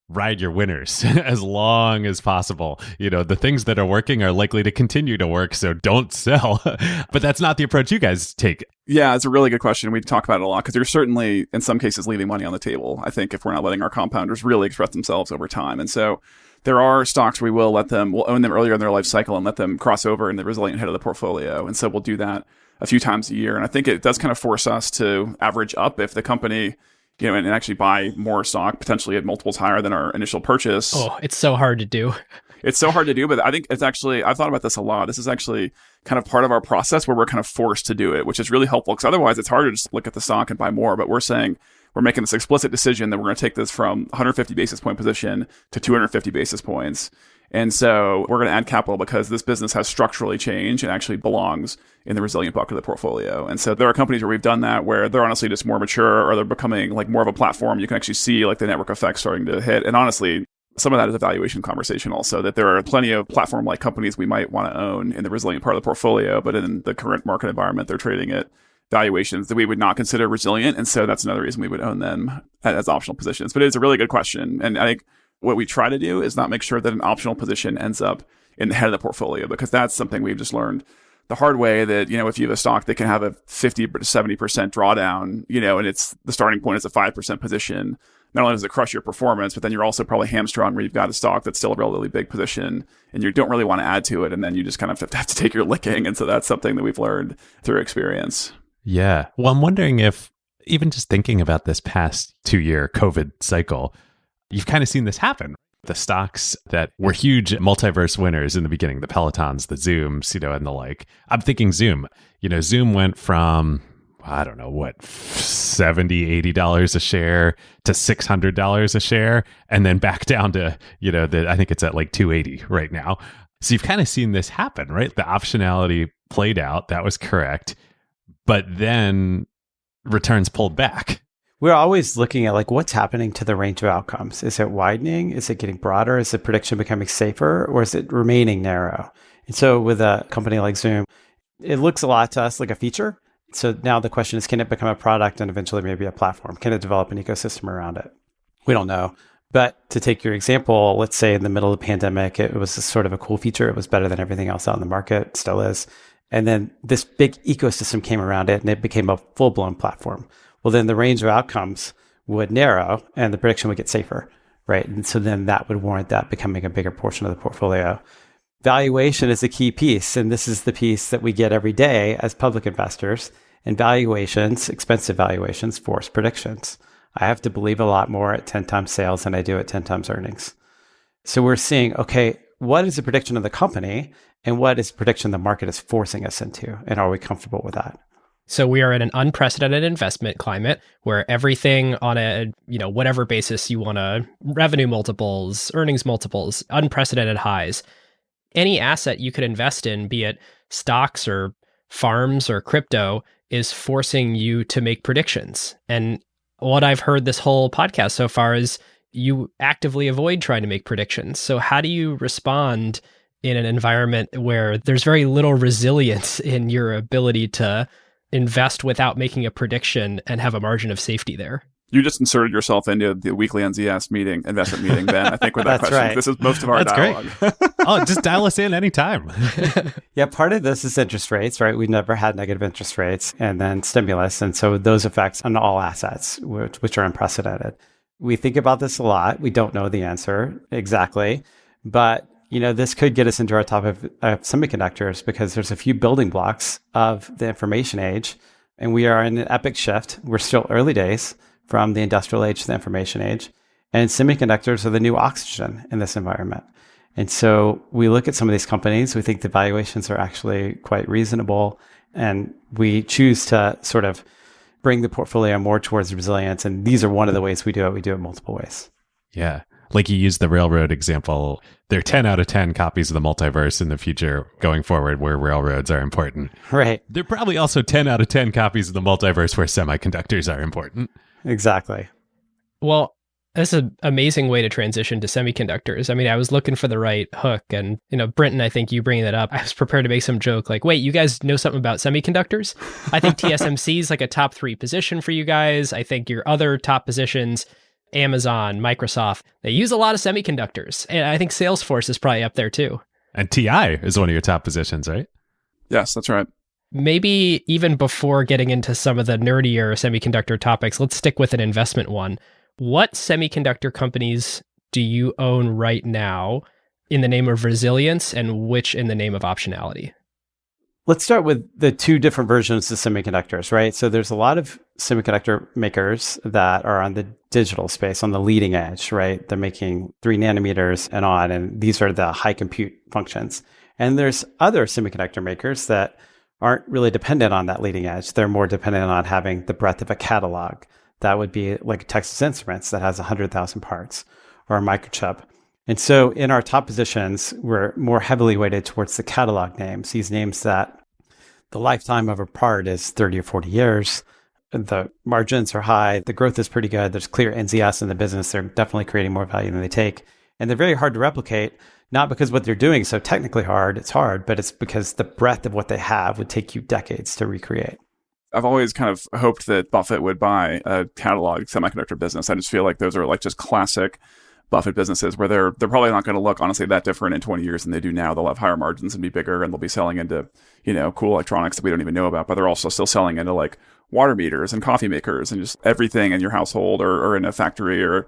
ride your winners as long as possible. The things that are working are likely to continue to work, so don't sell. But that's not the approach you guys take. Yeah, it's a really good question. We talk about it a lot because you're certainly, in some cases, leaving money on the table, I think, if we're not letting our compounders really express themselves over time. And so there are stocks we'll own them earlier in their life cycle and let them cross over in the resilient head of the portfolio. And so we'll do that a few times a year. And I think it does kind of force us to average up if the company, and actually buy more stock, potentially at multiples higher than our initial purchase. Oh, it's so hard to do. It's so hard to do, but I think it's actually, I've thought about this a lot. This is actually kind of part of our process where we're kind of forced to do it, which is really helpful because otherwise it's hard to just look at the stock and buy more. But we're saying we're making this explicit decision that we're going to take this from 150 basis point position to 250 basis points. And so we're going to add capital because this business has structurally changed and actually belongs in the resilient bucket of the portfolio. And so there are companies where we've done that where they're honestly just more mature or they're becoming like more of a platform. You can actually see like the network effects starting to hit. And honestly, some of that is a valuation conversation also, that there are plenty of platform-like companies we might want to own in the resilient part of the portfolio, but in the current market environment, they're trading at valuations that we would not consider resilient. And so that's another reason we would own them as optional positions. But it's a really good question. And I think what we try to do is not make sure that an optional position ends up in the head of the portfolio, because that's something we've just learned the hard way that, if you have a stock that can have a 50 to 70% drawdown, and it's the starting point is a 5% position, not only does it crush your performance, but then you're also probably hamstrung where you've got a stock that's still a relatively big position and you don't really want to add to it. And then you just kind of have to take your licking. And so that's something that we've learned through experience. Yeah. Well, I'm wondering if even just thinking about this past 2-year COVID cycle, you've kind of seen this happen. The stocks that were huge multiverse winners in the beginning, the Pelotons, the Zooms, and the like. I'm thinking Zoom. Zoom went from, I don't know, what, $70, $80 a share to $600 a share, and then back down to, I think it's at like $280 right now. So you've kind of seen this happen, right? The optionality played out. That was correct. But then returns pulled back. We're always looking at like what's happening to the range of outcomes. Is it widening? Is it getting broader? Is the prediction becoming safer? Or is it remaining narrow? And so with a company like Zoom, it looks a lot to us like a feature. So now the question is, can it become a product and eventually maybe a platform? Can it develop an ecosystem around it? We don't know. But to take your example, let's say in the middle of the pandemic, it was sort of a cool feature. It was better than everything else out in the market, still is. And then this big ecosystem came around it and it became a full-blown platform. Well, then the range of outcomes would narrow and the prediction would get safer, right? And so then that would warrant that becoming a bigger portion of the portfolio. Valuation is a key piece, and this is the piece that we get every day as public investors. And valuations, expensive valuations, force predictions. I have to believe a lot more at 10 times sales than I do at 10 times earnings. So we're seeing, okay, what is the prediction of the company and what is the prediction the market is forcing us into? And are we comfortable with that? So we are in an unprecedented investment climate where everything on a, whatever basis you want to, revenue multiples, earnings multiples, unprecedented highs. Any asset you could invest in, be it stocks or farms or crypto, is forcing you to make predictions. And what I've heard this whole podcast so far is you actively avoid trying to make predictions. So how do you respond in an environment where there's very little resilience in your ability to invest without making a prediction and have a margin of safety there? You just inserted yourself into the weekly NZS investment meeting, Ben, I think, with that That's question. right. This is most of our That's dialogue. great. Oh, just dial us in anytime. Yeah, part of this is interest rates, right? We've never had negative interest rates, and then stimulus. And so those effects on all assets, which are unprecedented. We think about this a lot. We don't know the answer exactly, but this could get us into our topic of semiconductors, because there's a few building blocks of the information age, and we are in an epic shift. We're still early days from the industrial age to the information age, and semiconductors are the new oxygen in this environment. And so we look at some of these companies, we think the valuations are actually quite reasonable, and we choose to sort of bring the portfolio more towards resilience. And these are one of the ways we do it. We do it multiple ways. Yeah. Like you used the railroad example. There are 10 out of 10 copies of the multiverse in the future going forward where railroads are important. Right. There are probably also 10 out of 10 copies of the multiverse where semiconductors are important. Exactly. Well, that's an amazing way to transition to semiconductors. I mean, I was looking for the right hook, and Brinton, I think you bringing that up, I was prepared to make some joke like, wait, you guys know something about semiconductors? I think TSMC is like a top 3 position for you guys. I think your other top positions, Amazon, Microsoft, they use a lot of semiconductors. And I think Salesforce is probably up there too. And TI is one of your top positions, right? Yes, that's right. Maybe even before getting into some of the nerdier semiconductor topics, let's stick with an investment one. What semiconductor companies do you own right now in the name of resilience, and which in the name of optionality? Let's start with the two different versions of semiconductors, right? So there's a lot of semiconductor makers that are on the digital space, on the leading edge, right? They're making 3 nanometers and on, and these are the high compute functions. And there's other semiconductor makers that aren't really dependent on that leading edge. They're more dependent on having the breadth of a catalog. That would be like Texas Instruments that has 100,000 parts, or a Microchip. And so in our top positions, we're more heavily weighted towards the catalog names, these names that the lifetime of a part is 30 or 40 years. The margins are high. The growth is pretty good. There's clear NZS in the business. They're definitely creating more value than they take. And they're very hard to replicate, not because what they're doing is so technically hard, it's hard, but it's because the breadth of what they have would take you decades to recreate. I've always kind of hoped that Buffett would buy a catalog semiconductor business. I just feel like those are like just classic Buffett businesses where they're probably not going to look honestly that different in 20 years than they do now. They'll have higher margins and be bigger, and they'll be selling into, cool electronics that we don't even know about, but they're also still selling into like water meters and coffee makers and just everything in your household or in a factory or,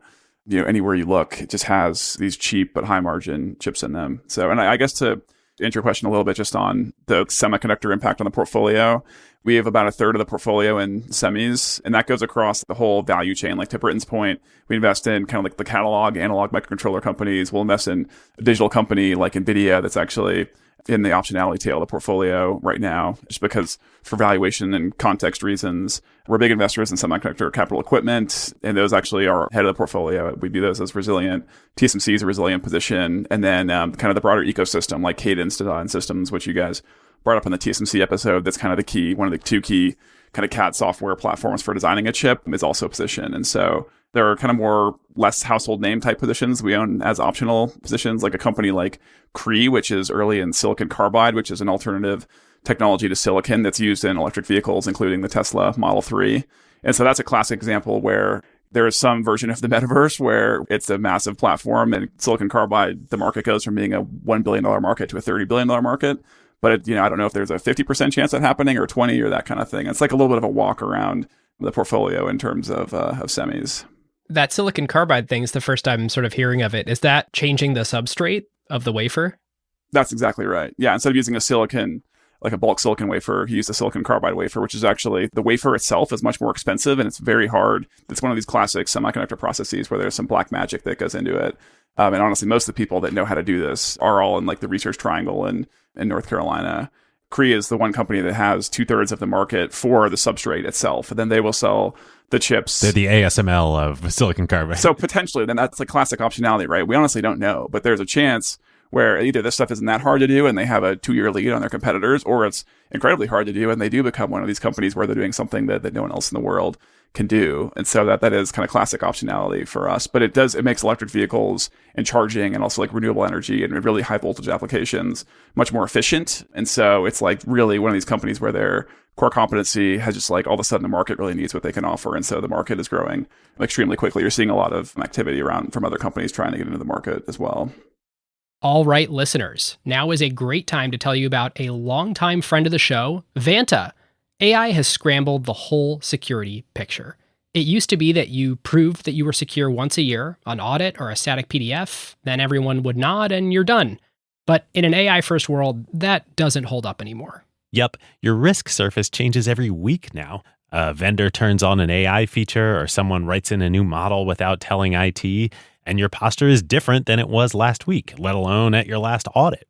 anywhere you look. It just has these cheap but high margin chips in them. So, and I guess to answer your question a little bit just on the semiconductor impact on the portfolio, we have about a third of the portfolio in semis, and that goes across the whole value chain. Like to Britton's point, we invest in kind of like the catalog, analog microcontroller companies. We'll invest in a digital company like NVIDIA that's actually in the optionality tail of the portfolio right now, just because for valuation and context reasons, we're big investors in semiconductor capital equipment, and those actually are head of the portfolio. We view those as resilient. TSMC is a resilient position. And then kind of the broader ecosystem like Cadence Design Systems, which you guys brought up in the TSMC episode. That's kind of the key, one of the 2 key kind of CAD software platforms for designing a chip is also a position. And so there are kind of more less household name type positions we own as optional positions, like a company like Cree, which is early in silicon carbide, which is an alternative technology to silicon that's used in electric vehicles, including the Tesla Model 3. And so that's a classic example where there is some version of the metaverse where it's a massive platform, and silicon carbide, the market goes from being a $1 billion market to a $30 billion market. But I don't know if there's a 50% chance that happening or 20 or that kind of thing. It's like a little bit of a walk around the portfolio in terms of semis. That silicon carbide thing is the first time I'm sort of hearing of it. Is that changing the substrate of the wafer? That's exactly right. Yeah, instead of using a silicon, like a bulk silicon wafer, he used a silicon carbide wafer, which is actually, the wafer itself is much more expensive and it's very hard. It's one of these classic semiconductor processes where there's some black magic that goes into it. And honestly, most of the people that know how to do this are all in like the Research Triangle in North Carolina. Cree is the one company that has 2/3 of the market for the substrate itself. And then they will sell the chips. They're the ASML of silicon carbide. So potentially, then that's like classic optionality, right? We honestly don't know, but there's a chance where either this stuff isn't that hard to do and they have a 2-year lead on their competitors, or it's incredibly hard to do and they do become one of these companies where they're doing something that no one else in the world can do. And so that is kind of classic optionality for us. But it makes electric vehicles and charging and also like renewable energy and really high voltage applications much more efficient. And so it's like really one of these companies where they're core competency has just like all of a sudden the market really needs what they can offer. And so the market is growing extremely quickly. You're seeing a lot of activity around from other companies trying to get into the market as well. All right, listeners, now is a great time to tell you about a longtime friend of the show, Vanta. AI has scrambled the whole security picture. It used to be that you proved that you were secure once a year, an audit or a static PDF, then everyone would nod and you're done. But in an AI-first world, that doesn't hold up anymore. Yep, your risk surface changes every week now. A vendor turns on an AI feature or someone writes in a new model without telling IT, and your posture is different than it was last week, let alone at your last audit.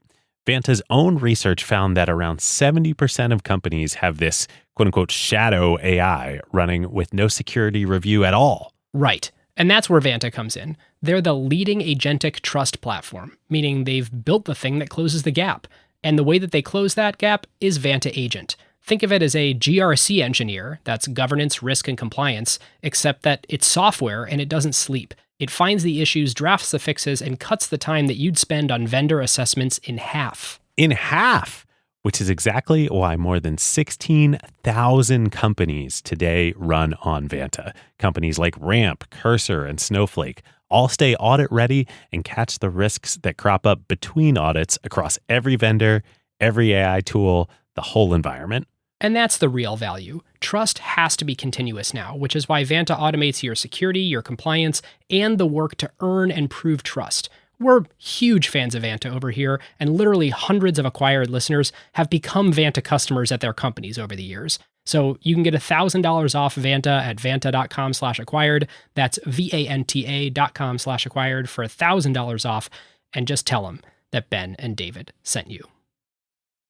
Vanta's own research found that around 70% of companies have this quote-unquote shadow AI running with no security review at all. Right. And that's where Vanta comes in. They're the leading agentic trust platform, meaning they've built the thing that closes the gap. And the way that they close that gap is Vanta Agent. Think of it as a GRC engineer, that's governance, risk, and compliance, except that it's software and it doesn't sleep. It finds the issues, drafts the fixes, and cuts the time that you'd spend on vendor assessments in half. In half! Which is exactly why more than 16,000 companies today run on Vanta. Companies like Ramp, Cursor, and Snowflake all stay audit ready and catch the risks that crop up between audits across every vendor, every AI tool, the whole environment. And that's the real value. Trust has to be continuous now, which is why Vanta automates your security, your compliance, and the work to earn and prove trust. We're huge fans of Vanta over here, and literally hundreds of acquired listeners have become Vanta customers at their companies over the years. So you can get $1,000 off Vanta at vanta.com/acquired. That's VANTA.com/acquired for $1,000 off, and just tell them that Ben and David sent you.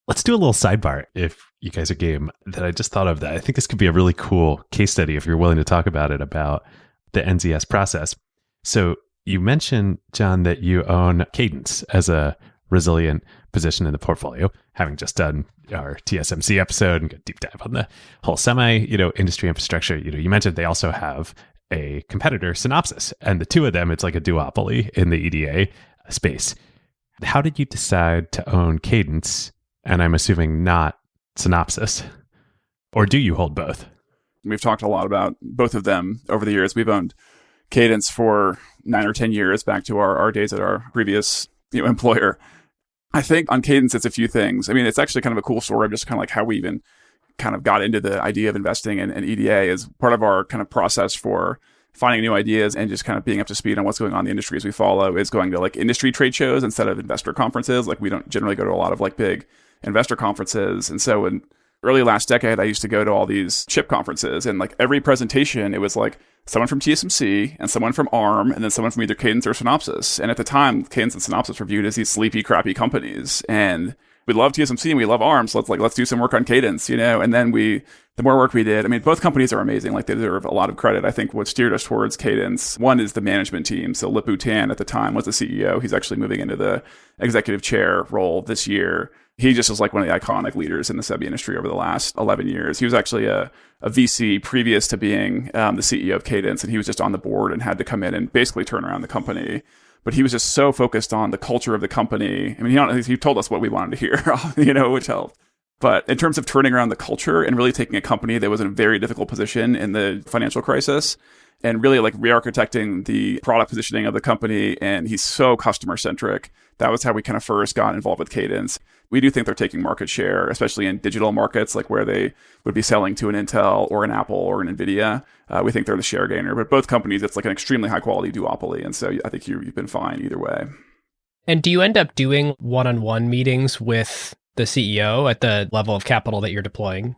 Let's do a little sidebar if you guys are game that I just thought of that. I think this could be a really cool case study if you're willing to talk about it, about the NZS process. So you mentioned, John, that you own Cadence as a resilient position in the portfolio, having just done our TSMC episode and a deep dive on the whole industry infrastructure. You mentioned they also have a competitor, Synopsys, and the two of them, it's like a duopoly in the EDA space. How did you decide to own Cadence? And I'm assuming not Synopsys. Or do you hold both? We've talked a lot about both of them over the years. We've owned Cadence for 9 or 10 years, back to our days at our previous employer. I think on Cadence, it's a few things. I mean, it's actually kind of a cool story of just kind of like how we even kind of got into the idea of investing in EDA as part of our kind of process for finding new ideas and just kind of being up to speed on what's going on in the industries we follow is going to like industry trade shows instead of investor conferences. Like we don't generally go to a lot of like big investor conferences. And so in early last decade, I used to go to all these chip conferences, and like every presentation, it was like someone from TSMC and someone from ARM and then someone from either Cadence or Synopsys. And at the time, Cadence and Synopsys were viewed as these sleepy, crappy companies. And we love TSMC and we love ARM, so let's do some work on Cadence, And then the more work we did, I mean, both companies are amazing. Like they deserve a lot of credit. I think what steered us towards Cadence, one is the management team. So Lip-Bu Tan at the time was the CEO. He's actually moving into the executive chair role this year. He just was like one of the iconic leaders in the semi industry over the last 11 years. He was actually a VC previous to being the CEO of Cadence, and he was just on the board and had to come in and basically turn around the company. But he was just so focused on the culture of the company. I mean, he told us what we wanted to hear, which helped. But in terms of turning around the culture and really taking a company that was in a very difficult position in the financial crisis and really like re-architecting the product positioning of the company, and he's so customer centric. That was how we kind of first got involved with Cadence. We do think they're taking market share, especially in digital markets, like where they would be selling to an Intel or an Apple or an NVIDIA. We think they're the share gainer. But both companies, it's like an extremely high quality duopoly. And so I think you've been fine either way. And do you end up doing one-on-one meetings with the CEO at the level of capital that you're deploying?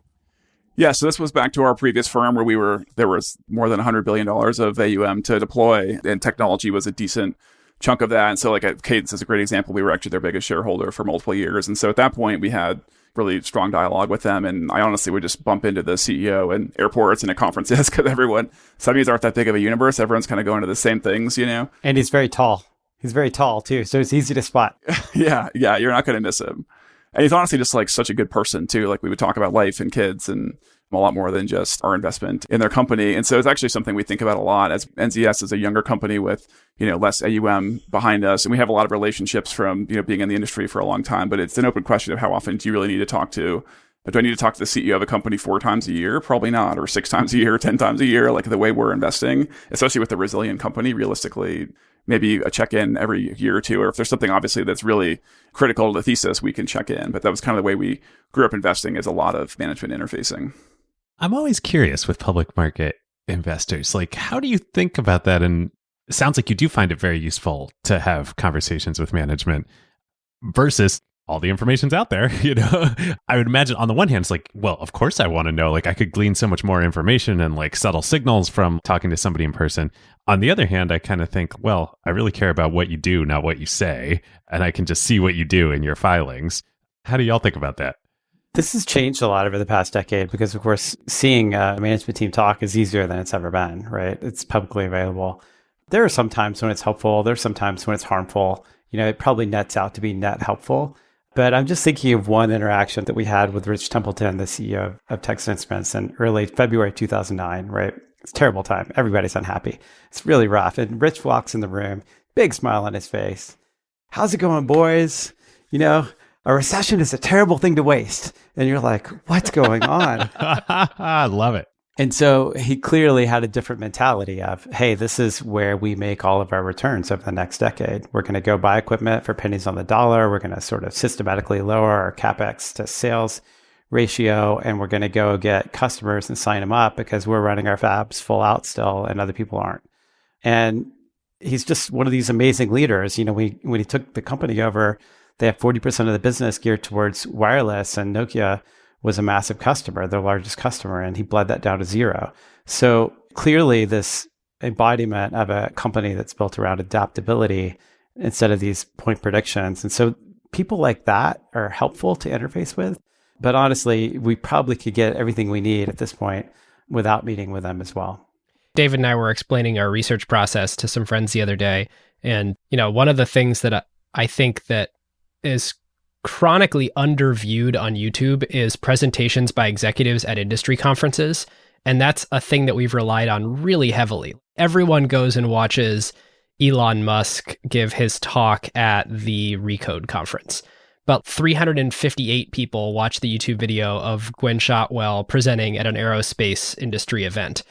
Yeah, so this was back to our previous firm where there was more than $100 billion of AUM to deploy, and technology was a decent chunk of that. And so like at Cadence is a great example. We were actually their biggest shareholder for multiple years. And so at that point, we had really strong dialogue with them. And I honestly would just bump into the CEO in airports and at conferences because semis aren't that big of a universe. Everyone's kind of going to the same things, And he's very tall. He's very tall too. So it's easy to spot. Yeah. You're not going to miss him. And he's honestly just like such a good person too. Like we would talk about life and kids and a lot more than just our investment in their company. And so it's actually something we think about a lot, as NZS is a younger company with, less AUM behind us. And we have a lot of relationships from, being in the industry for a long time, but it's an open question of how often do you really need to talk to But do I need to talk to the CEO of a company 4 times a year? Probably not, or 6 times a year, 10 times a year, like the way we're investing, especially with a resilient company, realistically, maybe a check-in every year or two, or if there's something obviously that's really critical to the thesis, we can check in. But that was kind of the way we grew up investing, is a lot of management interfacing. I'm always curious with public market investors, like how do you think about that? And it sounds like you do find it very useful to have conversations with management versus all the information's out there. I would imagine on the one hand, it's like, well, of course I want to know, like I could glean so much more information and like subtle signals from talking to somebody in person. On the other hand, I kind of think, well, I really care about what you do, not what you say. And I can just see what you do in your filings. How do y'all think about that? This has changed a lot over the past decade because, of course, seeing a management team talk is easier than it's ever been, right? It's publicly available. There are some times when it's helpful. There's some times when it's harmful. It probably nets out to be net helpful. But I'm just thinking of one interaction that we had with Rich Templeton, the CEO of Texas Instruments, in early February 2009, right? It's a terrible time. Everybody's unhappy. It's really rough. And Rich walks in the room, big smile on his face. How's it going, boys? A recession is a terrible thing to waste. And you're like, what's going on? I love it. And so he clearly had a different mentality of, hey, this is where we make all of our returns over the next decade. We're going to go buy equipment for pennies on the dollar. We're going to sort of systematically lower our CapEx to sales ratio. And we're going to go get customers and sign them up because we're running our fabs full out still and other people aren't. And he's just one of these amazing leaders. When he took the company over, they have 40% of the business geared towards wireless, and Nokia was a massive customer, their largest customer, and he bled that down to 0. So clearly this embodiment of a company that's built around adaptability instead of these point predictions. And so people like that are helpful to interface with. But honestly, we probably could get everything we need at this point without meeting with them as well. David and I were explaining our research process to some friends the other day. And, one of the things that I think that is chronically underviewed on YouTube is presentations by executives at industry conferences. And that's a thing that we've relied on really heavily. Everyone goes and watches Elon Musk give his talk at the Recode conference. About 358 people watched the YouTube video of Gwen Shotwell presenting at an aerospace industry event.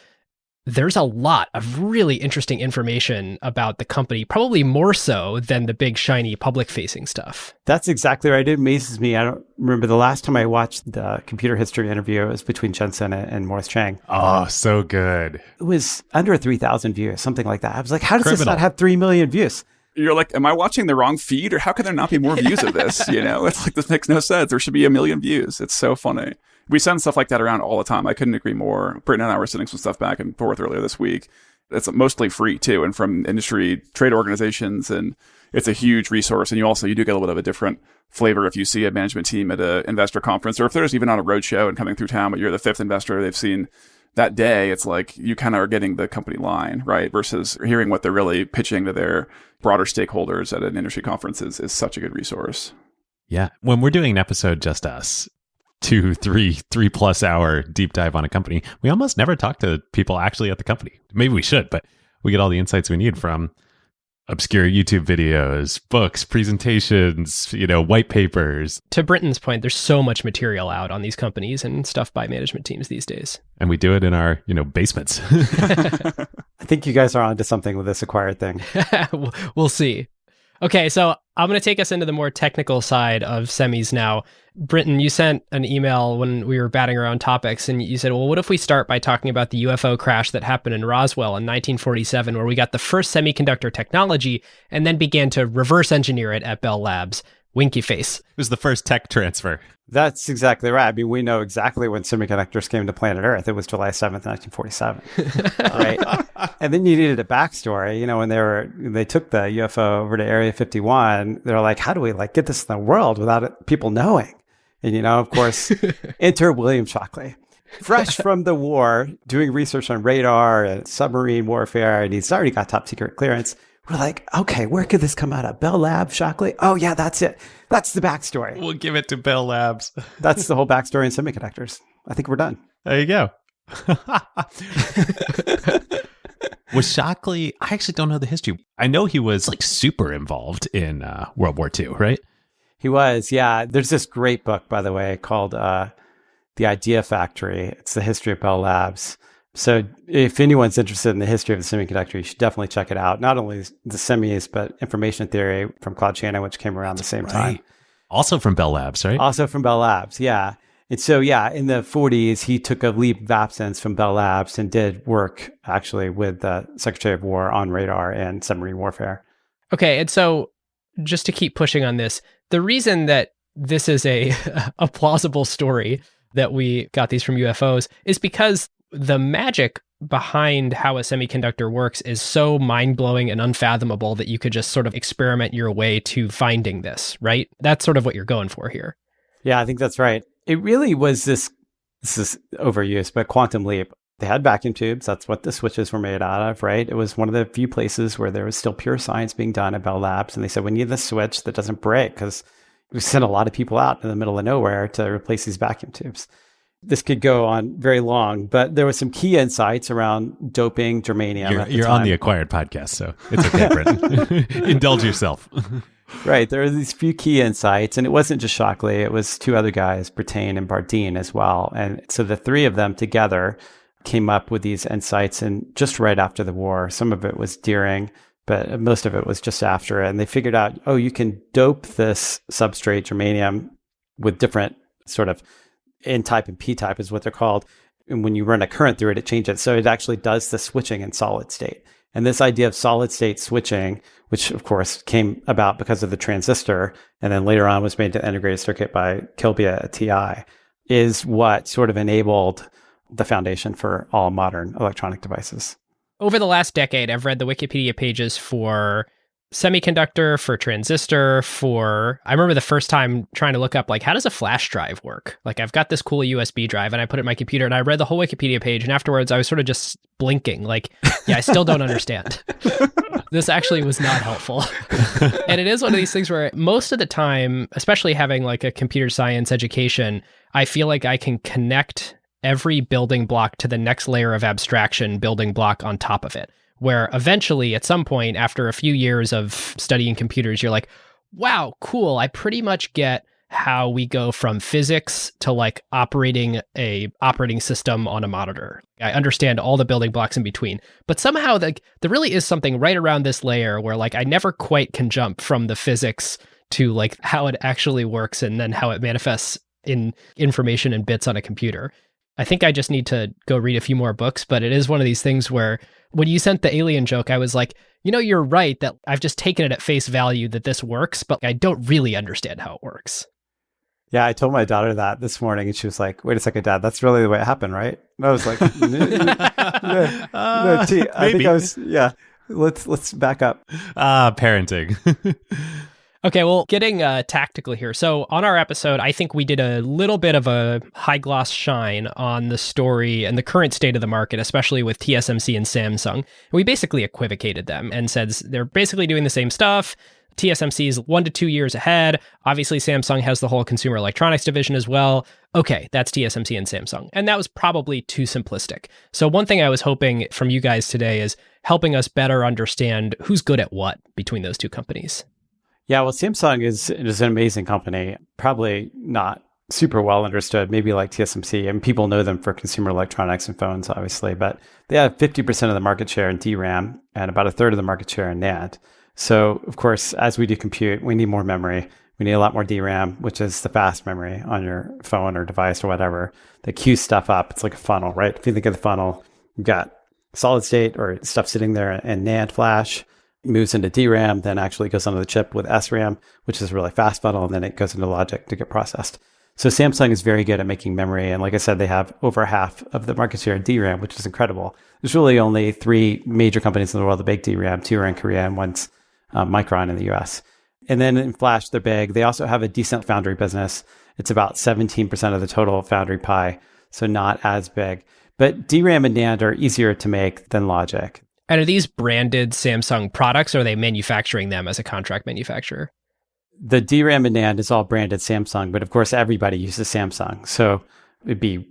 There's a lot of really interesting information about the company, probably more so than the big, shiny, public-facing stuff. That's exactly right. It amazes me. I don't remember the last time I watched the computer history interview. It was between Jensen and Morris Chang. Oh, so good. It was under 3,000 views, something like that. I was like, how does this not have 3 million views? You're like, am I watching the wrong feed? Or how can there not be more views of this? It's like, this makes no sense. There should be 1 million views. It's so funny. We send stuff like that around all the time. I couldn't agree more. Brinton and I were sending some stuff back and forth earlier this week. It's mostly free too, and from industry trade organizations, and it's a huge resource. And you do get a little bit of a different flavor if you see a management team at an investor conference, or if there's even on a roadshow and coming through town, but you're the 5th investor they've seen that day. It's like you kind of are getting the company line, right? Versus hearing what they're really pitching to their broader stakeholders at an industry conference is such a good resource. Yeah. When we're doing an episode, just us, 3+ hour deep dive on a company, we almost never talk to people actually at the company. Maybe we should, but we get all the insights we need from obscure YouTube videos, books, presentations, white papers. To Brinton's point, there's so much material out on these companies and stuff by management teams these days. And we do it in our, basements. I think you guys are onto something with this acquired thing. We'll see. Okay, so I'm going to take us into the more technical side of semis now. Brinton, you sent an email when we were batting around topics, and you said, well, what if we start by talking about the UFO crash that happened in Roswell in 1947, where we got the first semiconductor technology and then began to reverse engineer it at Bell Labs? Winky face. It was the first tech transfer. That's exactly right. I mean, we know exactly when semiconductors came to planet Earth. It was July 7th, 1947. Right? And then you needed a backstory. When they took the UFO over to Area 51, they're like, how do we get this in the world without people knowing? And, of course, enter William Shockley, fresh from the war, doing research on radar and submarine warfare. And he's already got top secret clearance. We're like, okay, where could this come out of? Bell Labs, Shockley? Oh, yeah, that's it. That's the backstory. We'll give it to Bell Labs. That's the whole backstory in semiconductors. I think we're done. There you go. Was Shockley, I actually don't know the history. I know he was super involved in World War II, right? He was, yeah. There's this great book, by the way, called the Idea Factory. It's the history of Bell Labs. So if anyone's interested in the history of the semiconductor, you should definitely check it out. Not only the semis, but information theory from Claude Shannon, which came around the same time. Also from Bell Labs, right? Also from Bell Labs, yeah. And so, yeah, in the 40s, he took a leap of absence from Bell Labs and did work actually with the Secretary of War on radar and submarine warfare. Okay, and so just to keep pushing on this, the reason that this is a plausible story that we got these from UFOs is because the magic behind how a semiconductor works is so mind-blowing and unfathomable that you could just sort of experiment your way to finding this, right? That's sort of what you're going for here. Yeah, I think that's right. It really was this is overused, but quantum leap. They had vacuum tubes. That's what the switches were made out of, right? It was one of the few places where there was still pure science being done at Bell Labs. And they said, we need this switch that doesn't break because we sent a lot of people out in the middle of nowhere to replace these vacuum tubes. This could go on very long, but there were some key insights around doping germanium. You're on the Acquired podcast, so it's okay, Brinton. Indulge yourself. Right. There were these few key insights, and it wasn't just Shockley. It was two other guys, Brinton and Bardeen as well. And so the three of them together came up with these insights, and just right after the war. Some of it was during, but most of it was just after. And they figured out, oh, you can dope this substrate germanium with different sort of N-type and P-type is what they're called. And when you run a current through it, it changes. So it actually does the switching in solid state. And this idea of solid state switching, which of course came about because of the transistor, and then later on was made to integrated circuit by Kilby at TI, is what sort of enabled the foundation for all modern electronic devices. Over the last decade, I've read the Wikipedia pages for semiconductor, for transistor, I remember the first time trying to look up, like, how does a flash drive work? Like, I've got this cool USB drive and I put it in my computer and I read the whole Wikipedia page, and afterwards I was sort of just blinking, like, yeah, I still don't understand. This actually was not helpful. And it is one of these things where most of the time, especially having like a computer science education, I feel like I can connect every building block to the next layer of abstraction building block on top of it, where eventually at some point after a few years of studying computers, you're like, wow, cool. I pretty much get how we go from physics to like operating a operating system on a monitor. I understand all the building blocks in between, but somehow there really is something right around this layer where like I never quite can jump from the physics to like how it actually works and then how it manifests in information and bits on a computer. I think I just need to go read a few more books, but it is one of these things where when you sent the alien joke, I was like, you know, you're right that I've just taken it at face value that this works, but I don't really understand how it works. Yeah, I told my daughter that this morning, and she was like, wait a second, Dad, that's really the way it happened, right? And I was like, I think I was, yeah, let's back up. Parenting. Okay, well, getting tactical here. So on our episode, I think we did a little bit of a high gloss shine on the story and the current state of the market, especially with TSMC and Samsung. We basically equivocated them and said they're basically doing the same stuff. TSMC is 1 to 2 years ahead. Obviously, Samsung has the whole consumer electronics division as well. Okay, that's TSMC and Samsung. And that was probably too simplistic. So one thing I was hoping from you guys today is helping us better understand who's good at what between those two companies. Yeah, well, Samsung is an amazing company, probably not super well understood, maybe like TSMC. And people know them for consumer electronics and phones, obviously, but they have 50% of the market share in DRAM and about a third of the market share in NAND. So, of course, as we do compute, we need more memory. We need a lot more DRAM, which is the fast memory on your phone or device or whatever that queues stuff up. It's like a funnel, right? If you think of the funnel, you've got solid state or stuff sitting there in NAND flash, moves into DRAM, then actually goes onto the chip with SRAM, which is a really fast funnel, and then it goes into logic to get processed. So Samsung is very good at making memory. And like I said, they have over half of the market share in DRAM, which is incredible. There's really only 3 major companies in the world that make DRAM. 2 are in Korea and 1's Micron in the US. And then in flash, they're big. They also have a decent foundry business. It's about 17% of the total foundry pie, so not as big. But DRAM and NAND are easier to make than logic. And are these branded Samsung products, or are they manufacturing them as a contract manufacturer? The DRAM and NAND is all branded Samsung, but of course, everybody uses Samsung. So it'd be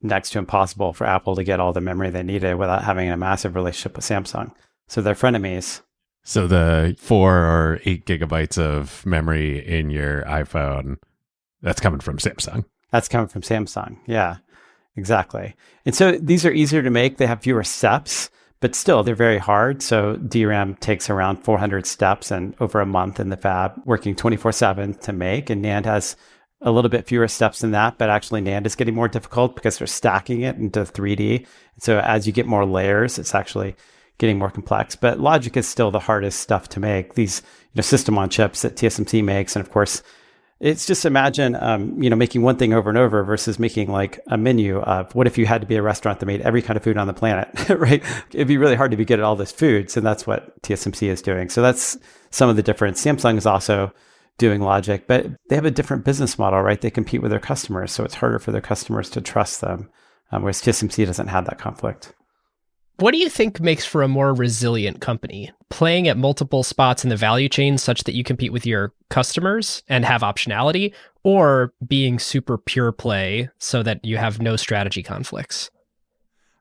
next to impossible for Apple to get all the memory they needed without having a massive relationship with Samsung. So they're frenemies. So the 4 or 8 gigabytes of memory in your iPhone, that's coming from Samsung. That's coming from Samsung. Yeah, exactly. And so these are easier to make. They have fewer steps, but still they're very hard. So DRAM takes around 400 steps and over a month in the fab, working 24/7 to make. And NAND has a little bit fewer steps than that, but actually NAND is getting more difficult because they're stacking it into 3D. And so as you get more layers, it's actually getting more complex. But logic is still the hardest stuff to make. These system on chips that TSMC makes, and of course, it's just imagine, making one thing over and over versus making like a menu of what if you had to be a restaurant that made every kind of food on the planet, right? It'd be really hard to be good at all this foods. And that's what TSMC is doing. So that's some of the difference. Samsung is also doing logic, but they have a different business model, right? They compete with their customers. So it's harder for their customers to trust them, whereas TSMC doesn't have that conflict. What do you think makes for a more resilient company? Playing at multiple spots in the value chain such that you compete with your customers and have optionality, or being super pure play so that you have no strategy conflicts?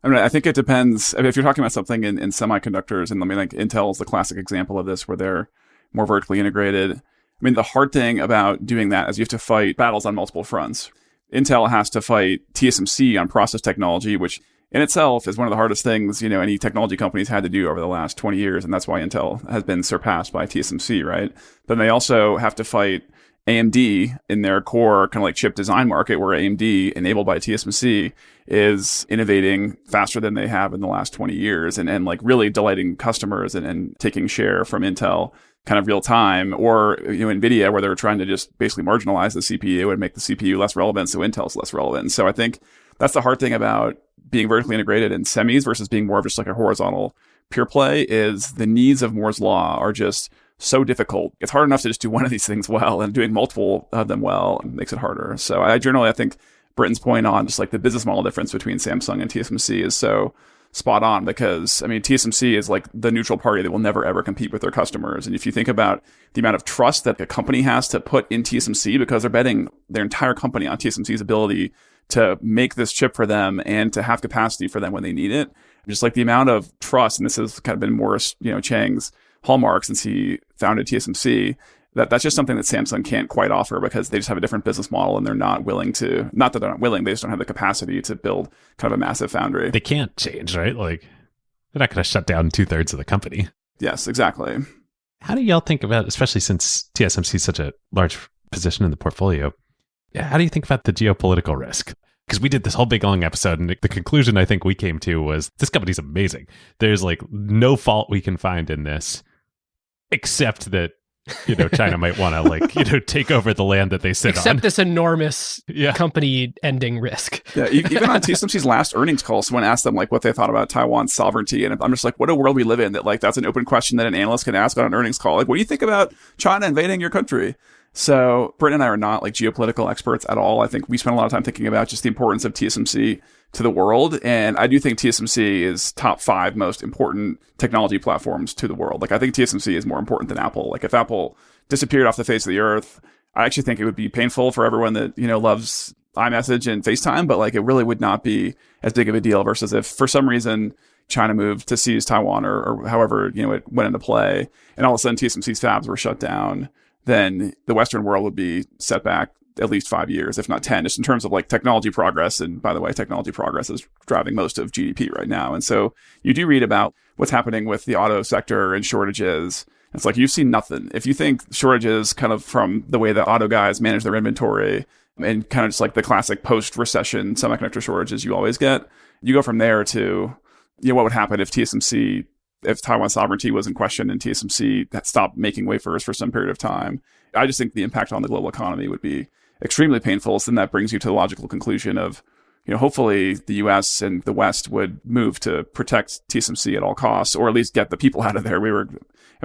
I mean, I think it depends. I mean, if you're talking about something in semiconductors, and I mean, like Intel is the classic example of this, where they're more vertically integrated. I mean, the hard thing about doing that is you have to fight battles on multiple fronts. Intel has to fight TSMC on process technology, which in itself is one of the hardest things, any technology companies had to do over the last 20 years. And that's why Intel has been surpassed by TSMC, right? But they also have to fight AMD in their core kind of like chip design market, where AMD, enabled by TSMC, is innovating faster than they have in the last 20 years and like really delighting customers and taking share from Intel kind of real time, or NVIDIA, where they're trying to just basically marginalize the CPU and make the CPU less relevant, so Intel's less relevant. So I think that's the hard thing about being vertically integrated in semis versus being more of just like a horizontal pure play, is the needs of Moore's law are just so difficult. It's hard enough to just do one of these things well, and doing multiple of them well makes it harder. So I think Brinton's point on just like the business model difference between Samsung and TSMC is so spot on, because I mean, TSMC is like the neutral party that will never ever compete with their customers. And if you think about the amount of trust that a company has to put in TSMC, because they're betting their entire company on TSMC's ability to make this chip for them and to have capacity for them when they need it, just like the amount of trust, and this has kind of been Morris, Chang's hallmark since he founded TSMC, that's just something that Samsung can't quite offer, because they just have a different business model and they're not willing to, not that they're not willing, they just don't have the capacity to build kind of a massive foundry. They can't change, right? Like, they're not going to shut down 2/3 of the company. Yes, exactly. How do y'all think about, especially since TSMC is such a large position in the portfolio, how do you think about the geopolitical risk? Because we did this whole big long episode, and the conclusion I think we came to was this company's amazing. There's like no fault we can find in this, except that China might want to take over the land that they sit on. Except this enormous company ending risk. Yeah, even on TSMC's last earnings call, someone asked them what they thought about Taiwan's sovereignty, and I'm just like, what a world we live in, that that's an open question that an analyst can ask on an earnings call. Like, what do you think about China invading your country? So Brinton and I are not geopolitical experts at all. I think we spend a lot of time thinking about just the importance of TSMC to the world. And I do think TSMC is top 5 most important technology platforms to the world. I think TSMC is more important than Apple. If Apple disappeared off the face of the earth, I actually think it would be painful for everyone that, loves iMessage and FaceTime, but it really would not be as big of a deal versus if for some reason China moved to seize Taiwan or however, it went into play, and all of a sudden TSMC's fabs were shut down, then the Western world would be set back at least 5 years, if not 10, just in terms of technology progress. And by the way, technology progress is driving most of GDP right now. And so you do read about what's happening with the auto sector and shortages. It's you've seen nothing. If you think shortages kind of from the way that auto guys manage their inventory and kind of just the classic post-recession semiconductor shortages you always get, you go from there to, what would happen if Taiwan sovereignty was in question and TSMC had stopped making wafers for some period of time. I just think the impact on the global economy would be extremely painful. So then that brings you to the logical conclusion of, hopefully the US and the West would move to protect TSMC at all costs, or at least get the people out of there.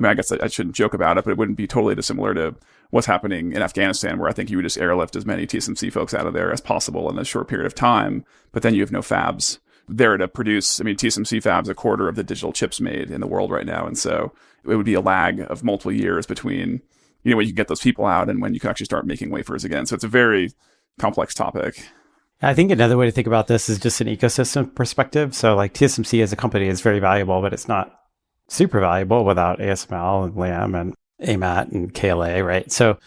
I guess I shouldn't joke about it, but it wouldn't be totally dissimilar to what's happening in Afghanistan, where I think you would just airlift as many TSMC folks out of there as possible in a short period of time. But then you have no fabs there to produce. TSMC fabs a quarter of the digital chips made in the world right now. And so it would be a lag of multiple years between, when you can get those people out and when you can actually start making wafers again. So it's a very complex topic. I think another way to think about this is just an ecosystem perspective. So TSMC as a company is very valuable, but it's not super valuable without ASML and Lam and AMAT and KLA, right? So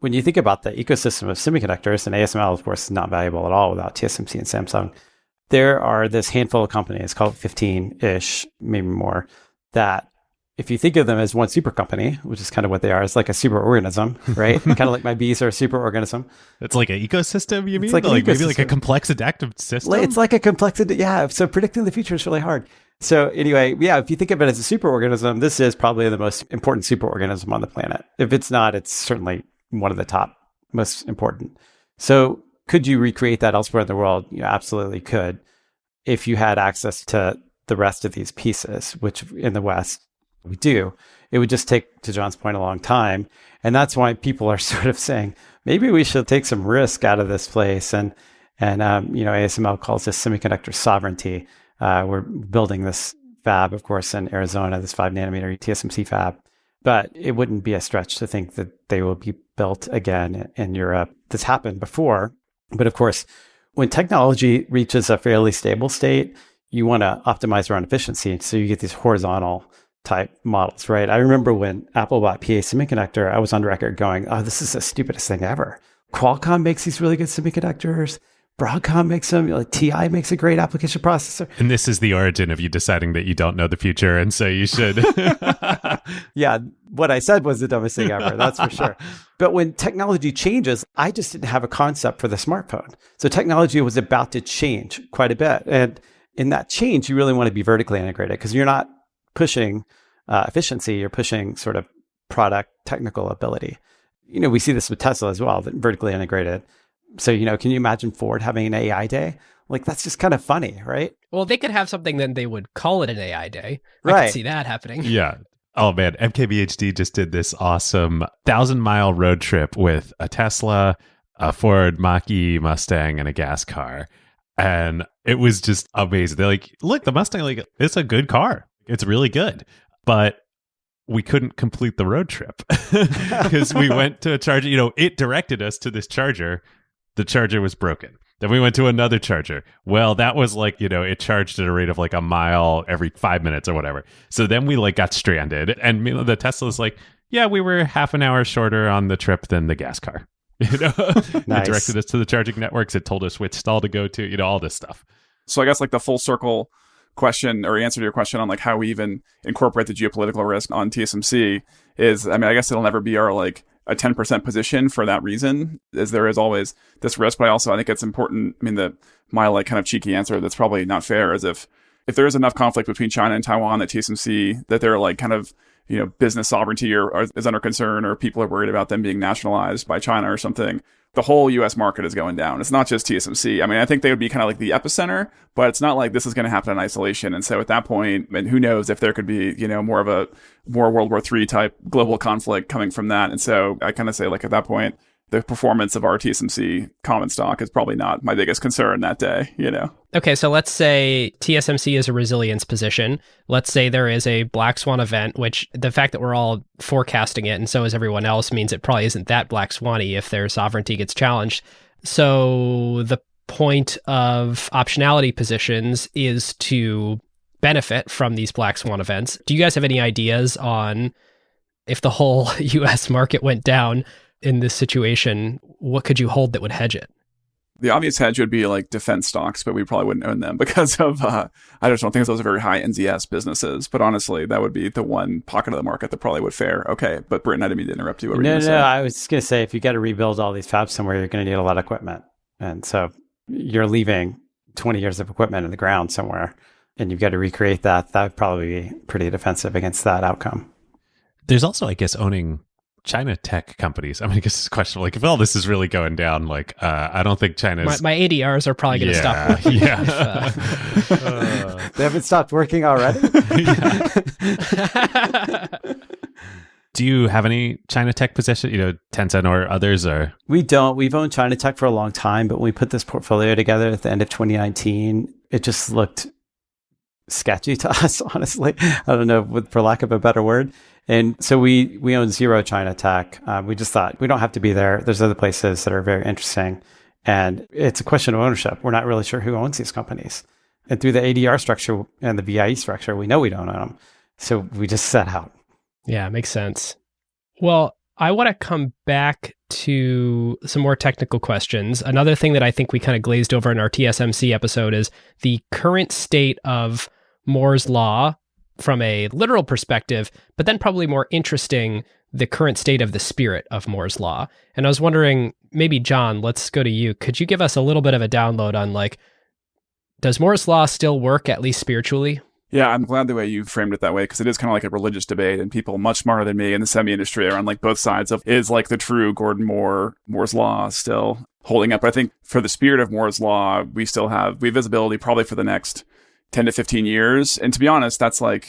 when you think about the ecosystem of semiconductors, and ASML, of course, is not valuable at all without TSMC and Samsung, there are this handful of companies, called 15-ish, maybe more, that if you think of them as one super company, which is kind of what they are, it's like a super organism, right? Kind of like my bees are a super organism. It's like an ecosystem, you mean? It's like maybe like a complex adaptive system? It's like a complex, yeah. So predicting the future is really hard. So anyway, yeah, if you think of it as a superorganism, this is probably the most important superorganism on the planet. If it's not, it's certainly one of the top most important. So could you recreate that elsewhere in the world? You absolutely could. If you had access to the rest of these pieces, which in the West we do, it would just take, to John's point, a long time. And that's why people are sort of saying, maybe we should take some risk out of this place. And ASML calls this semiconductor sovereignty. We're building this fab, of course, in Arizona, this 5 nanometer TSMC fab. But it wouldn't be a stretch to think that they will be built again in Europe. This happened before. But of course, when technology reaches a fairly stable state, you want to optimize around efficiency. So you get these horizontal type models, right? I remember when Apple bought PA Semiconductor, I was on record going, oh, this is the stupidest thing ever. Qualcomm makes these really good semiconductors. Broadcom makes them, like TI makes a great application processor. And this is the origin of you deciding that you don't know the future, and so you should. Yeah, what I said was the dumbest thing ever, that's for sure. But when technology changes, I just didn't have a concept for the smartphone. So technology was about to change quite a bit. And in that change, you really want to be vertically integrated because you're not pushing efficiency, you're pushing sort of product technical ability. We see this with Tesla as well, that vertically integrated. So, can you imagine Ford having an AI day? Like, that's just kind of funny, right? Well, they could have something, then they would call it an AI day. I Right. could see that happening. Yeah. Oh man, MKBHD just did this awesome 1,000-mile road trip with a Tesla, a Ford Mach-E Mustang, and a gas car. And it was just amazing. They're like, look, the Mustang, it's a good car. It's really good. But we couldn't complete the road trip because we went to a charger. It directed us to this charger. The charger was broken. Then we went to another charger. Well, that was it charged at a rate of a mile every 5 minutes or whatever. So then we got stranded. And the Tesla's like, yeah, we were half an hour shorter on the trip than the gas car. Nice. It directed us to the charging networks. It told us which stall to go to, all this stuff. So I guess the full circle question or answer to your question on how we even incorporate the geopolitical risk on TSMC is, I guess it'll never be our a 10% position for that reason, as there is always this risk. But I think it's important. My kind of cheeky answer that's probably not fair is if there is enough conflict between China and Taiwan that TSMC, that they're kind of, business sovereignty or is under concern, or people are worried about them being nationalized by China or something, the whole US market is going down. It's not just TSMC. I think they would be kind of the epicenter, but it's not like this is going to happen in isolation. And so at that point, and who knows if there could be, more World War III type global conflict coming from that. And so I kind of say at that point, the performance of our TSMC common stock is probably not my biggest concern that day, Okay, so let's say TSMC is a resilience position. Let's say there is a black swan event, which the fact that we're all forecasting it, and so is everyone else, means it probably isn't that black swan-y if their sovereignty gets challenged. So the point of optionality positions is to benefit from these black swan events. Do you guys have any ideas on if the whole US market went down in this situation, what could you hold that would hedge it? The obvious hedge would be defense stocks, but we probably wouldn't own them because of, I just don't think those are very high NZS businesses. But honestly, that would be the one pocket of the market that probably would fare. Okay, but Brinton, I didn't mean to interrupt you. What were you gonna say? I was just going to say, if you got to rebuild all these fabs somewhere, you're going to need a lot of equipment. And so you're leaving 20 years of equipment in the ground somewhere, and you've got to recreate that. That would probably be pretty defensive against that outcome. There's also, I guess, owning China tech companies. I guess it's questionable. If all this is really going down, I don't think China's... My ADRs are probably going to stop working. Yeah. They haven't stopped working already? Do you have any China tech position, Tencent or others? Or We don't. We've owned China tech for a long time, but when we put this portfolio together at the end of 2019, it just looked sketchy to us, honestly. I don't know, for lack of a better word. And so we own zero China tech. We just thought we don't have to be there. There's other places that are very interesting. And it's a question of ownership. We're not really sure who owns these companies. And through the ADR structure and the VIE structure, we know we don't own them. So we just set out. Yeah, makes sense. Well, I want to come back to some more technical questions. Another thing that I think we kind of glazed over in our TSMC episode is the current state of Moore's Law from a literal perspective, but then probably more interesting, the current state of the spirit of Moore's Law. And I was wondering, maybe John, let's go to you. Could you give us a little bit of a download on does Moore's Law still work, at least spiritually? Yeah, I'm glad the way you framed it that way, because it is kind of like a religious debate, and people much smarter than me in the semi industry are on both sides of, is the true Gordon Moore's Law still holding up. But I think for the spirit of Moore's Law, we have visibility probably for the next 10 to 15 years. And to be honest, that's the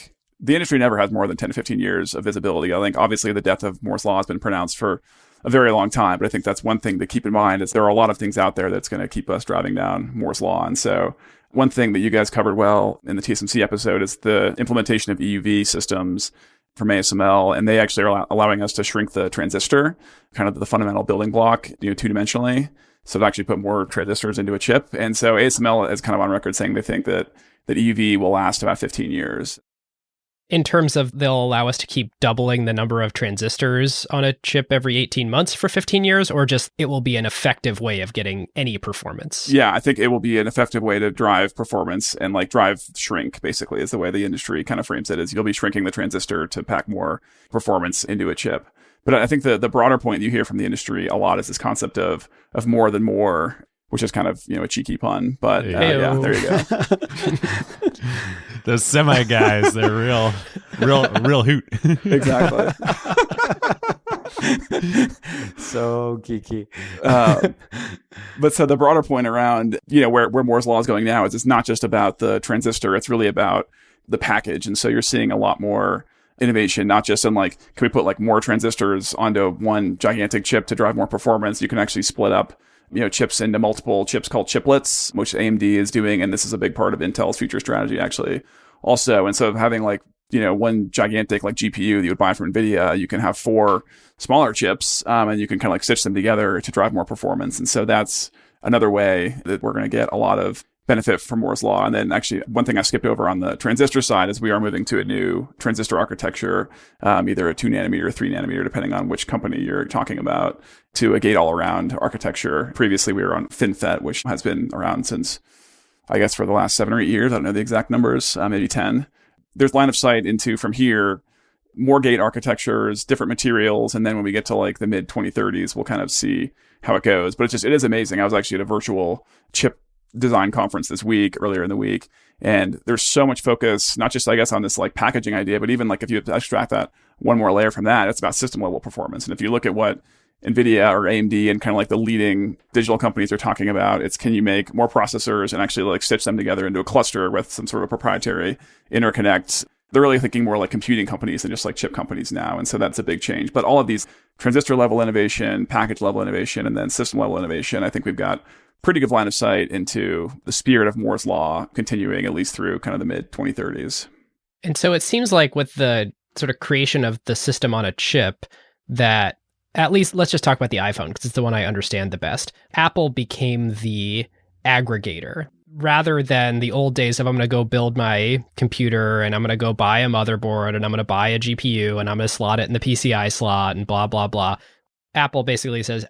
industry never has more than 10 to 15 years of visibility. I think obviously the death of Moore's Law has been pronounced for a very long time, but I think that's one thing to keep in mind is there are a lot of things out there that's going to keep us driving down Moore's Law. And so one thing that you guys covered well in the TSMC episode is the implementation of EUV systems from ASML, and they actually are allowing us to shrink the transistor, kind of the fundamental building block, two-dimensionally, so to actually put more transistors into a chip. And so ASML is kind of on record saying they think that EUV will last about 15 years. In terms of they'll allow us to keep doubling the number of transistors on a chip every 18 months for 15 years, or just it will be an effective way of getting any performance? Yeah, I think it will be an effective way to drive performance and drive shrink, basically, is the way the industry kind of frames it, is you'll be shrinking the transistor to pack more performance into a chip. But I think the broader point you hear from the industry a lot is this concept of more than more, which is kind of, a cheeky pun, but yeah, there you go. Those semi guys, they're real hoot. Exactly. So geeky. But so the broader point around, where Moore's Law is going now is it's not just about the transistor, it's really about the package. And so you're seeing a lot more innovation, not just in can we put more transistors onto one gigantic chip to drive more performance? You can actually split up chips into multiple chips called chiplets, which AMD is doing. And this is a big part of Intel's future strategy, actually, also. And so having one gigantic GPU that you would buy from NVIDIA, you can have 4 smaller chips, and you can kind of stitch them together to drive more performance. And so that's another way that we're going to get a lot of benefit from Moore's Law. And then actually one thing I skipped over on the transistor side is we are moving to a new transistor architecture, either a 2 nanometer or 3 nanometer, depending on which company you're talking about, to a gate-all-around architecture. Previously, we were on FinFET, which has been around since, I guess, for the last 7 or 8 years. I don't know the exact numbers, maybe 10. There's line of sight into, from here, more gate architectures, different materials, and then when we get to the mid-2030s, we'll kind of see how it goes. But it is amazing. I was actually at a virtual chip design conference earlier in the week, and there's so much focus, not just, I guess, on this packaging idea, but even if you extract that one more layer from that, it's about system level performance. And if you look at what NVIDIA or AMD and kind of the leading digital companies are talking about, it's can you make more processors and actually stitch them together into a cluster with some sort of proprietary interconnect. They're really thinking more like computing companies than just chip companies now. And so that's a big change. But all of these transistor level innovation, package level innovation, and then system level innovation, I think we've got pretty good line of sight into the spirit of Moore's Law continuing at least through kind of the mid-2030s. And so it seems like with the sort of creation of the system on a chip that, at least let's just talk about the iPhone because it's the one I understand the best. Apple became the aggregator rather than the old days of I'm going to go build my computer and I'm going to go buy a motherboard and I'm going to buy a GPU and I'm going to slot it in the PCI slot and blah, blah, blah. Apple basically says,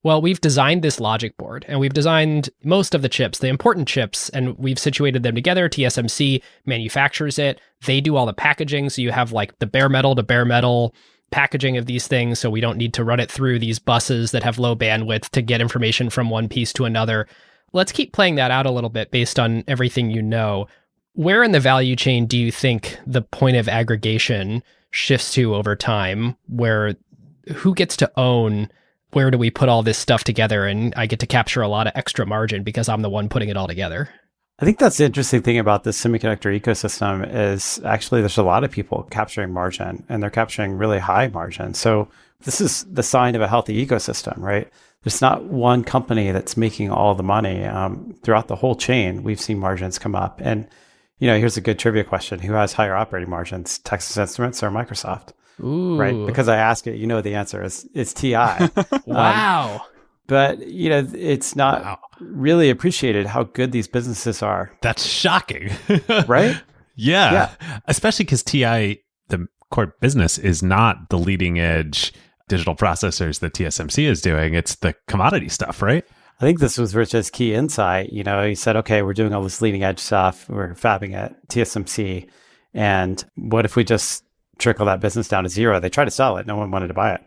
well, we've designed this logic board and we've designed most of the chips, the important chips, and we've situated them together. TSMC manufactures it. They do all the packaging. So you have the bare metal to bare metal packaging of these things. So we don't need to run it through these buses that have low bandwidth to get information from one piece to another. Let's keep playing that out a little bit based on everything you know. Where in the value chain do you think the point of aggregation shifts to over time? Where who gets to own where do we put all this stuff together and I get to capture a lot of extra margin because I'm the one putting it all together? I think that's the interesting thing about the semiconductor ecosystem is actually there's a lot of people capturing margin and they're capturing really high margin. So this is the sign of a healthy ecosystem, right? There's not one company that's making all the money. Throughout the whole chain, we've seen margins come up. And, here's a good trivia question. Who has higher operating margins, Texas Instruments or Microsoft? Ooh. Right? Because I ask it, the answer is it's TI. Wow. But, it's not really appreciated how good these businesses are. That's shocking. Right? Yeah. Especially because TI, the core business, is not the leading edge digital processors that TSMC is doing. It's the commodity stuff, right? I think this was Rich's key insight. He said, okay, we're doing all this leading edge stuff. We're fabbing at TSMC. And what if we just trickle that business down to zero? They tried to sell it. No one wanted to buy it.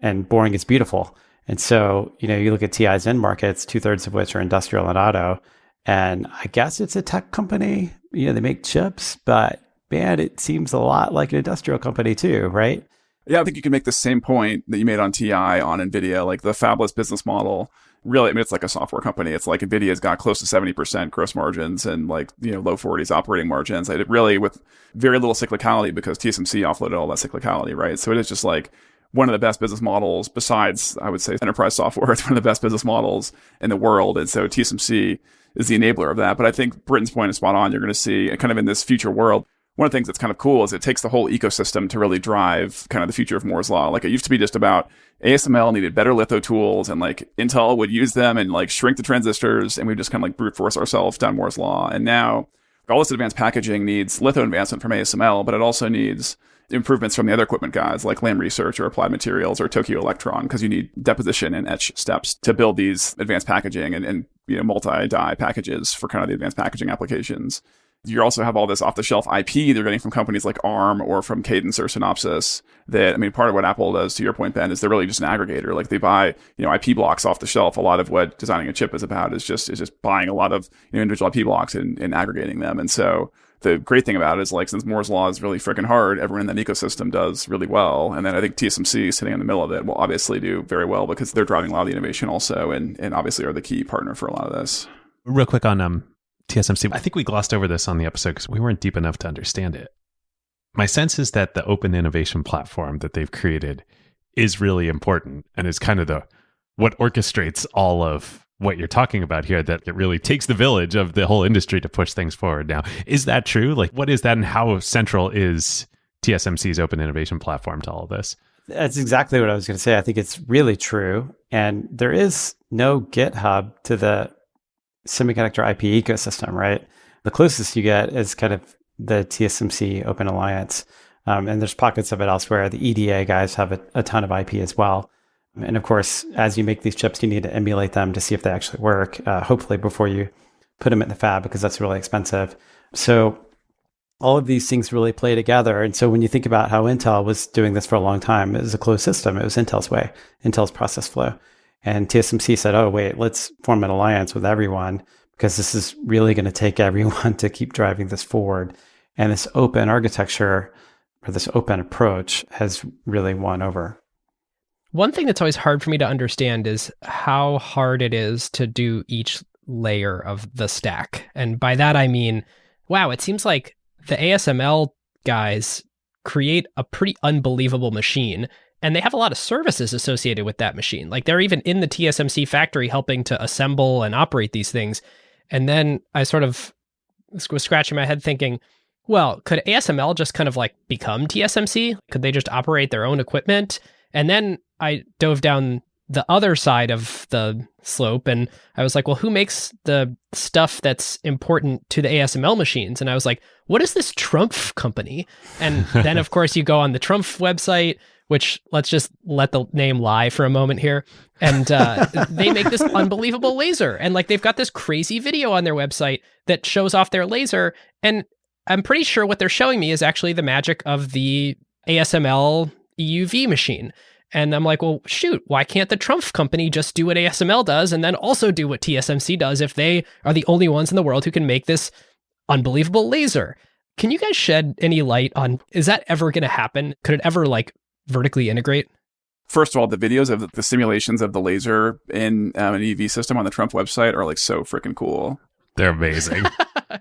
And boring is beautiful. And so, you look at TI's end markets, 2/3 of which are industrial and auto. And I guess it's a tech company. They make chips, but man, it seems a lot like an industrial company too, right? Yeah, I think you can make the same point that you made on TI on NVIDIA, like the fabless business model. Really, it's like a software company. It's like NVIDIA's got close to 70% gross margins and low 40s operating margins. It really with very little cyclicality because TSMC offloaded all that cyclicality, right? So it is just like one of the best business models besides, I would say, enterprise software. It's one of the best business models in the world. And so TSMC is the enabler of that. But I think Britton's point is spot on. You're going to see kind of in this future world, one of the things that's kind of cool is it takes the whole ecosystem to really drive kind of the future of Moore's Law. Like it used to be just about ASML needed better litho tools and like Intel would use them and like shrink the transistors and we just kind of like brute force ourselves down Moore's Law. And now all this advanced packaging needs litho advancement from ASML, but it also needs improvements from the other equipment guys like Lam Research or Applied Materials or Tokyo Electron because you need deposition and etch steps to build these advanced packaging and multi-die packages for kind of the advanced packaging applications. You also have all this off-the-shelf IP they're getting from companies like ARM or from Cadence or Synopsys that, part of what Apple does, to your point, Ben, is they're really just an aggregator. Like they buy, IP blocks off the shelf. A lot of what designing a chip is about is just buying a lot of individual IP blocks and aggregating them. And so the great thing about it is like, since Moore's Law is really freaking hard, everyone in that ecosystem does really well. And then I think TSMC sitting in the middle of it will obviously do very well because they're driving a lot of the innovation also and obviously are the key partner for a lot of this. Real quick on TSMC. I think we glossed over this on the episode because we weren't deep enough to understand it. My sense is that the open innovation platform that they've created is really important and is kind of what orchestrates all of what you're talking about here, that it really takes the village of the whole industry to push things forward. Now, is that true? Like, what is that and how central is TSMC's open innovation platform to all of this? That's exactly what I was going to say. I think it's really true. And there is no GitHub to the semiconductor IP ecosystem, right? The closest you get is kind of the TSMC Open Alliance. And there's pockets of it elsewhere. The EDA guys have a ton of IP as well. And of course, as you make these chips, you need to emulate them to see if they actually work, hopefully before you put them in the fab, because that's really expensive. So all of these things really play together. And so when you think about how Intel was doing this for a long time, it was a closed system. It was Intel's way, Intel's process flow. And TSMC said, oh, wait, let's form an alliance with everyone because this is really going to take everyone to keep driving this forward. And this open architecture or this open approach has really won over. One thing that's always hard for me to understand is how hard it is to do each layer of the stack. And by that, I mean, wow, it seems like the ASML guys create a pretty unbelievable machine. And they have a lot of services associated with that machine. Like they're even in the TSMC factory helping to assemble and operate these things. And then I sort of was scratching my head thinking, well, could ASML just kind of like become TSMC? Could they just operate their own equipment? And then I dove down the other side of the slope and I was like, well, who makes the stuff that's important to the ASML machines? And I was like, what is this Trumpf company? And then of course you go on the Trumpf website, which let's just let the name lie for a moment here. And they make this unbelievable laser. And like they've got this crazy video on their website that shows off their laser. And I'm pretty sure what they're showing me is actually the magic of the ASML EUV machine. And I'm like, well, shoot, why can't the Trumpf company just do what ASML does and then also do what TSMC does if they are the only ones in the world who can make this unbelievable laser? Can you guys shed any light on, is that ever going to happen? Could it ever like vertically integrate? First of all, the videos of the simulations of the laser in an EV system on the Trumpf website are like so freaking cool. They're amazing.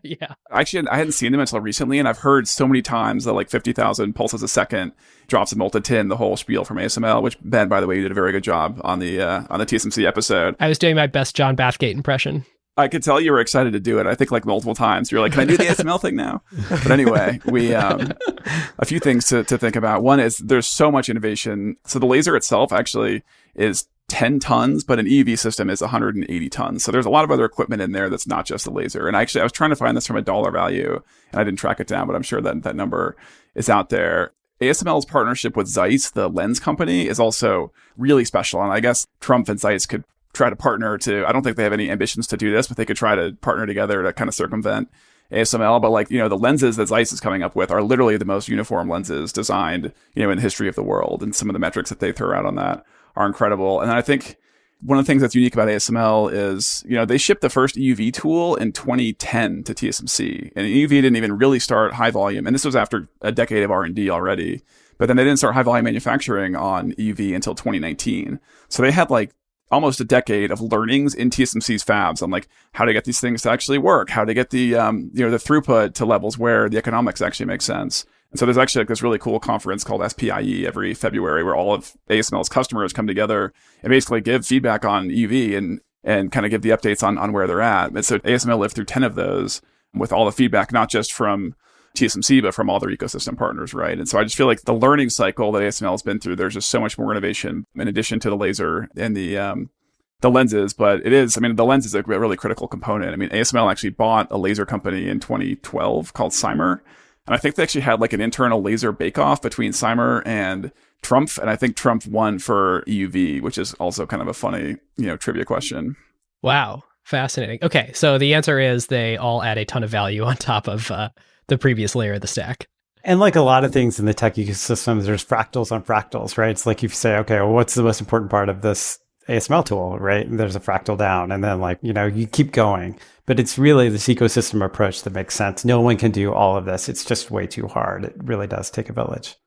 Yeah. Actually, I hadn't seen them until recently, and I've heard so many times that like 50,000 pulses a second drops a molten tin, the whole spiel from ASML, which Ben, by the way, you did a very good job on the TSMC episode. I was doing my best John Bathgate impression. I could tell you were excited to do it. I think like multiple times. You're like, can I do the ASML thing now? But anyway, we a few things to think about. One is there's so much innovation. So the laser itself actually is 10 tons, but an EV system is 180 tons. So there's a lot of other equipment in there that's not just the laser. And actually, I was trying to find this from a dollar value, and I didn't track it down, but I'm sure that number is out there. ASML's partnership with Zeiss, the lens company, is also really special. And I guess Trump and Zeiss could try to partner I don't think they have any ambitions to do this, but they could try to partner together to kind of circumvent ASML. But the lenses that Zeiss is coming up with are literally the most uniform lenses designed, in the history of the world. And some of the metrics that they throw out on that are incredible. And I think one of the things that's unique about ASML is, they shipped the first EUV tool in 2010 to TSMC. And EUV didn't even really start high volume. And this was after a decade of R&D already. But then they didn't start high volume manufacturing on EUV until 2019. So they had almost a decade of learnings in TSMC's fabs on how to get these things to actually work, how to get the the throughput to levels where the economics actually make sense. And so there's actually this really cool conference called SPIE every February where all of ASML's customers come together and basically give feedback on EUV and kind of give the updates on where they're at. And so ASML lived through 10 of those with all the feedback, not just from TSMC, but from all their ecosystem partners, right? And so I just feel like the learning cycle that ASML has been through, there's just so much more innovation in addition to the laser and the lenses. But the lens is a really critical component. ASML actually bought a laser company in 2012 called Cymer. And I think they actually had an internal laser bake-off between Cymer and Trumpf. And I think Trumpf won for EUV, which is also kind of a funny, trivia question. Wow. Fascinating. Okay. So the answer is they all add a ton of value on top of the previous layer of the stack. And like a lot of things in the tech ecosystem, there's fractals on fractals, right? It's like if you say, okay, well, what's the most important part of this ASML tool, right? And there's a fractal down, and then you keep going. But it's really this ecosystem approach that makes sense. No one can do all of this. It's just way too hard. It really does take a village.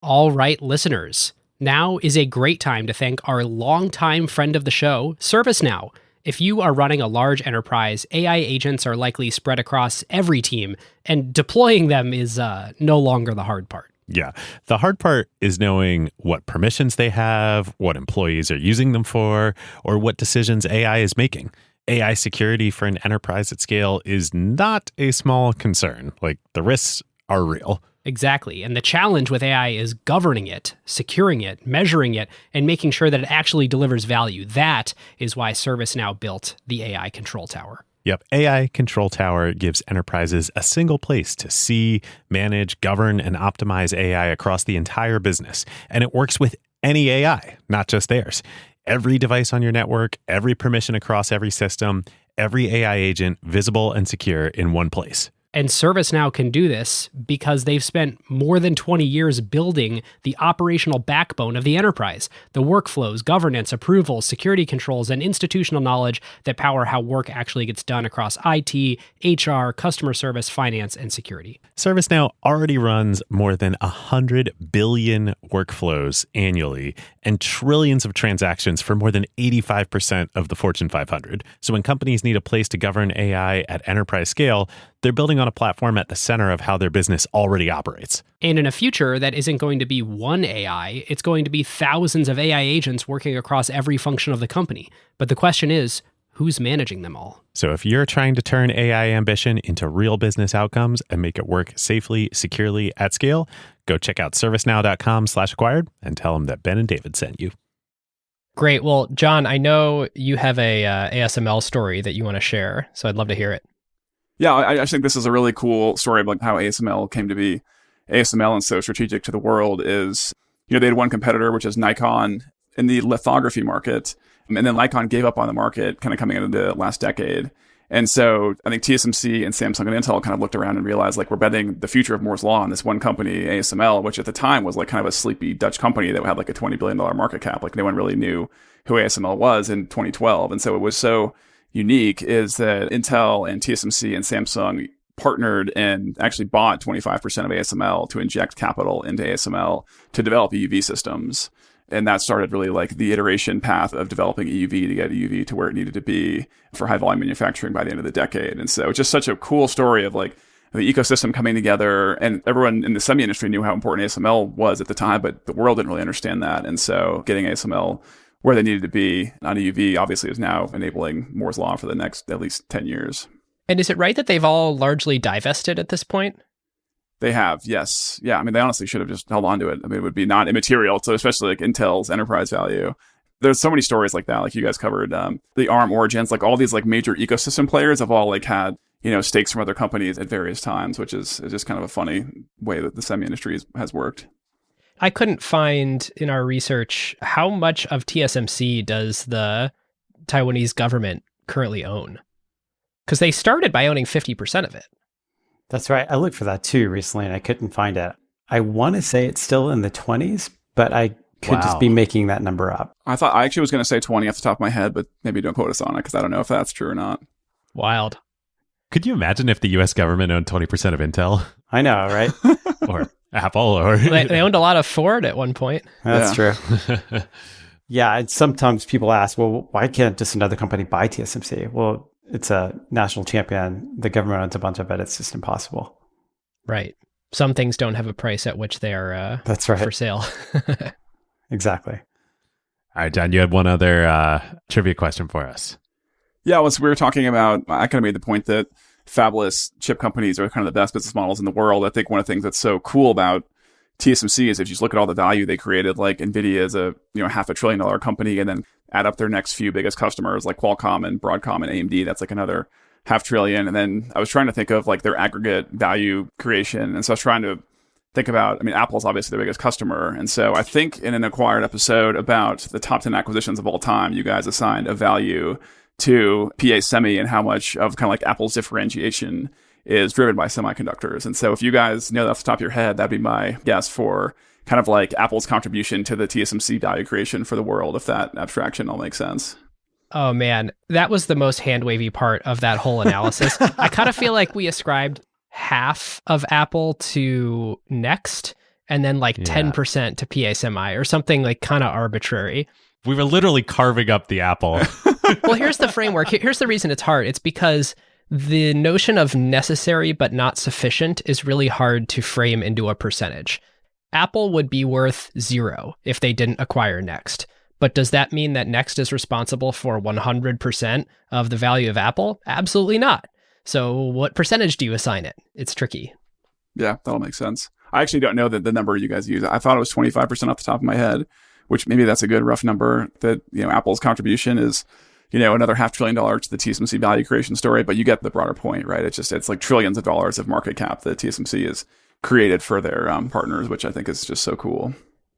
All right, listeners. Now is a great time to thank our longtime friend of the show, ServiceNow. If you are running a large enterprise, AI agents are likely spread across every team, and deploying them is no longer the hard part. Yeah. The hard part is knowing what permissions they have, what employees are using them for, or what decisions AI is making. AI security for an enterprise at scale is not a small concern. The risks are real. Exactly. And the challenge with AI is governing it, securing it, measuring it, and making sure that it actually delivers value. That is why ServiceNow built the AI Control Tower. Yep. AI Control Tower gives enterprises a single place to see, manage, govern, and optimize AI across the entire business. And it works with any AI, not just theirs. Every device on your network, every permission across every system, every AI agent visible and secure in one place. And ServiceNow can do this because they've spent more than 20 years building the operational backbone of the enterprise, the workflows, governance, approvals, security controls, and institutional knowledge that power how work actually gets done across IT, HR, customer service, finance, and security. ServiceNow already runs more than 100 billion workflows annually and trillions of transactions for more than 85% of the Fortune 500. So when companies need a place to govern AI at enterprise scale, they're building on a platform at the center of how their business already operates. And in a future that isn't going to be one AI, it's going to be thousands of AI agents working across every function of the company. But the question is, who's managing them all? So if you're trying to turn AI ambition into real business outcomes and make it work safely, securely, at scale, go check out servicenow.com/acquired and tell them that Ben and David sent you. Great. Well, John, I know you have a ASML story that you want to share, so I'd love to hear it. Yeah, I think this is a really cool story of how ASML came to be. ASML and so strategic to the world is, they had one competitor, which is Nikon, in the lithography market. And then Nikon gave up on the market kind of coming into the last decade. And so I think TSMC and Samsung and Intel kind of looked around and realized we're betting the future of Moore's Law on this one company, ASML, which at the time was kind of a sleepy Dutch company that had a $20 billion market cap. No one really knew who ASML was in 2012. And so it was so unique is that Intel and TSMC and Samsung partnered and actually bought 25% of ASML to inject capital into ASML to develop EUV systems. And that started really the iteration path of developing EUV to get EUV to where it needed to be for high volume manufacturing by the end of the decade. And so it's just such a cool story of the ecosystem coming together, and everyone in the semi industry knew how important ASML was at the time, but the world didn't really understand that. And so getting ASML where they needed to be on EUV obviously is now enabling Moore's Law for the next at least 10 years. And is it right that they've all largely divested at this point? They have, yes. Yeah, they honestly should have just held on to it. It would be not immaterial, so especially Intel's enterprise value. There's so many stories like that, you guys covered. The ARM origins, all these major ecosystem players have all had, stakes from other companies at various times, which is just kind of a funny way that the semi industry has worked. I couldn't find in our research how much of TSMC does the Taiwanese government currently own? Because they started by owning 50% of it. That's right. I looked for that too recently and I couldn't find it. I want to say it's still in the 20s, but I could just be making that number up. I actually was going to say 20 off the top of my head, but maybe don't quote us on it because I don't know if that's true or not. Wild. Could you imagine if the U.S. government owned 20% of Intel? I know, right? Or Apple? Or they owned a lot of Ford at one point. That's true. Yeah, and sometimes people ask, well, why can't just another company buy TSMC? Well, it's a national champion. The government owns a bunch of it. It's just impossible. Right. Some things don't have a price at which they are That's right. for sale. Exactly. All right, John, you had one other trivia question for us. Yeah, we were talking about, I kind of made the point that fabless chip companies are kind of the best business models in the world. I think one of the things that's so cool about TSMC is if you just look at all the value they created, like NVIDIA is a $500 billion company, and then add up their next few biggest customers like Qualcomm and Broadcom and AMD, that's like another $500 billion. And then I was trying to think of like their aggregate value creation. And so I was trying to think about, Apple's obviously their biggest customer. And so I think in an acquired episode about the top 10 acquisitions of all time, you guys assigned a value to PA Semi and how much of kind of like Apple's differentiation is driven by semiconductors. And so if you guys know that off the top of your head, that'd be my guess for kind of like Apple's contribution to the TSMC value creation for the world, if that abstraction all makes sense. Oh man, that was the most hand-wavy part of that whole analysis. I kind of feel like we ascribed half of Apple to Next and then like 10% to PA Semi or something like kind of arbitrary. We were literally carving up the apple. Well, here's the framework. Here's the reason it's hard. It's because the notion of necessary but not sufficient is really hard to frame into a percentage. Apple would be worth 0 if they didn't acquire Next. But does that mean that Next is responsible for 100% of the value of Apple? Absolutely not. So what percentage do you assign it? It's tricky. Yeah, that'll make sense. I actually don't know the number you guys use. I thought it was 25% off the top of my head, which maybe that's a good rough number that, Apple's contribution is, another $500 billion to the TSMC value creation story, but you get the broader point, right? It's like trillions of dollars of market cap that TSMC has created for their partners, which I think is just so cool.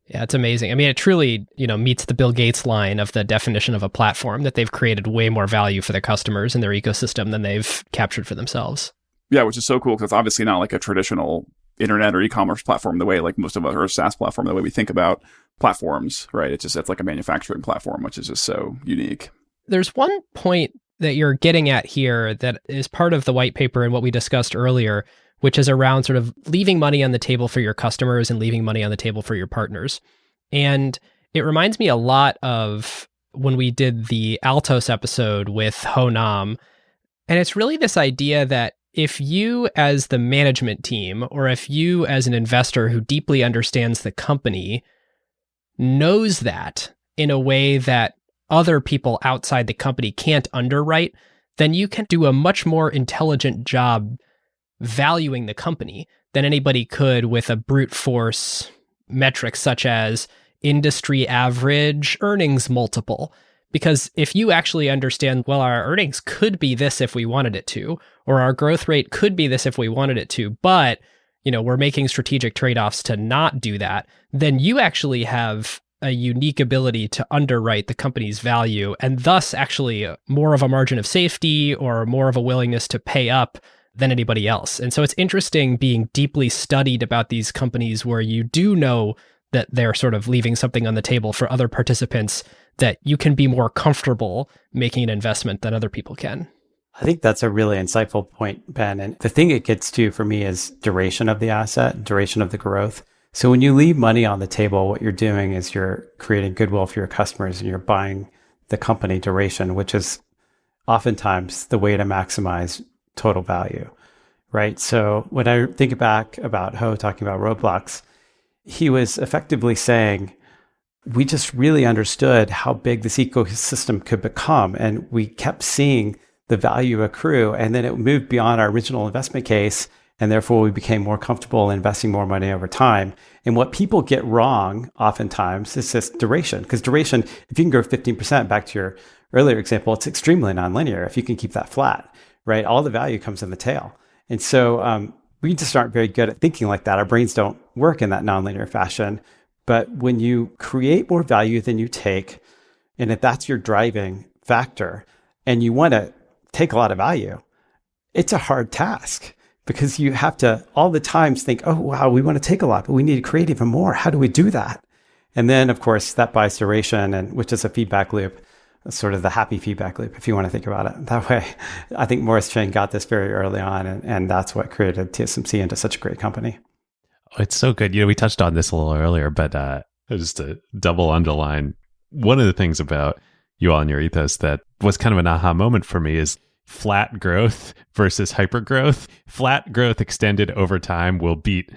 Yeah, it's amazing. It truly, meets the Bill Gates line of the definition of a platform that they've created way more value for their customers and their ecosystem than they've captured for themselves. Yeah, which is so cool because it's obviously not like a traditional internet or e-commerce platform the way like most of us, or a SaaS platform the way we think about platforms, right? It's like a manufacturing platform, which is just so unique. There's one point that you're getting at here that is part of the white paper and what we discussed earlier, which is around sort of leaving money on the table for your customers and leaving money on the table for your partners. And it reminds me a lot of when we did the Altos episode with Ho Nam. And it's really this idea that if you as the management team, or if you as an investor who deeply understands the company, knows that in a way that other people outside the company can't underwrite, then you can do a much more intelligent job valuing the company than anybody could with a brute force metric such as industry average earnings multiple. Because if you actually understand, well, our earnings could be this if we wanted it to, or our growth rate could be this if we wanted it to, but we're making strategic trade-offs to not do that, then you actually have a unique ability to underwrite the company's value and thus actually more of a margin of safety or more of a willingness to pay up than anybody else. And so it's interesting being deeply studied about these companies where you do know that they're sort of leaving something on the table for other participants, that you can be more comfortable making an investment than other people can. I think that's a really insightful point, Ben. And the thing it gets to for me is duration of the asset, duration of the growth. So when you leave money on the table, what you're doing is you're creating goodwill for your customers and you're buying the company duration, which is oftentimes the way to maximize total value, right? So when I think back about Ho talking about roadblocks, he was effectively saying, we just really understood how big this ecosystem could become. And we kept seeing the value accrue. And then it moved beyond our original investment case. And therefore, we became more comfortable investing more money over time. And what people get wrong oftentimes is just duration. Because duration, if you can grow 15%, back to your earlier example, it's extremely nonlinear. If you can keep that flat, right? All the value comes in the tail. And so we just aren't very good at thinking like that. Our brains don't work in that nonlinear fashion. But when you create more value than you take, and if that's your driving factor, and you want to take a lot of value, it's a hard task because you have to all the times think, oh, wow, we want to take a lot, but we need to create even more. How do we do that? And then, of course, that buys duration, and which is a feedback loop, sort of the happy feedback loop, if you want to think about it that way. I think Morris Chang got this very early on, and that's what created TSMC into such a great company. Oh, it's so good. We touched on this a little earlier, but just to double underline, one of the things about you all and your ethos that was kind of an aha moment for me is flat growth versus hyper growth. Flat growth extended over time will beat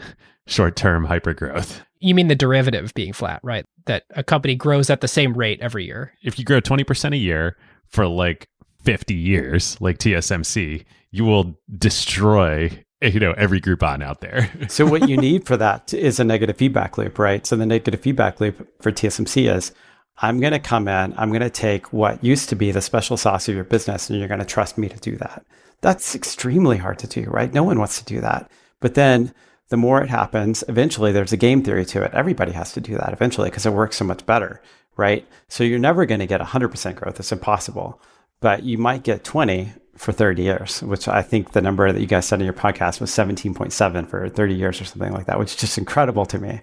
short-term hyper growth. You mean the derivative being flat, right? That a company grows at the same rate every year. If you grow 20% a year for like 50 years, like TSMC, you will destroy every Groupon out there. So what you need for that is a negative feedback loop, right? So the negative feedback loop for TSMC is, I'm going to come in, I'm going to take what used to be the special sauce of your business, and you're going to trust me to do that. That's extremely hard to do, right? No one wants to do that. But then the more it happens, eventually there's a game theory to it. Everybody has to do that eventually because it works so much better, right? So you're never going to get 100% growth. It's impossible. But you might get 20 for 30 years, which I think the number that you guys said in your podcast was 17.7 for 30 years or something like that, which is just incredible to me.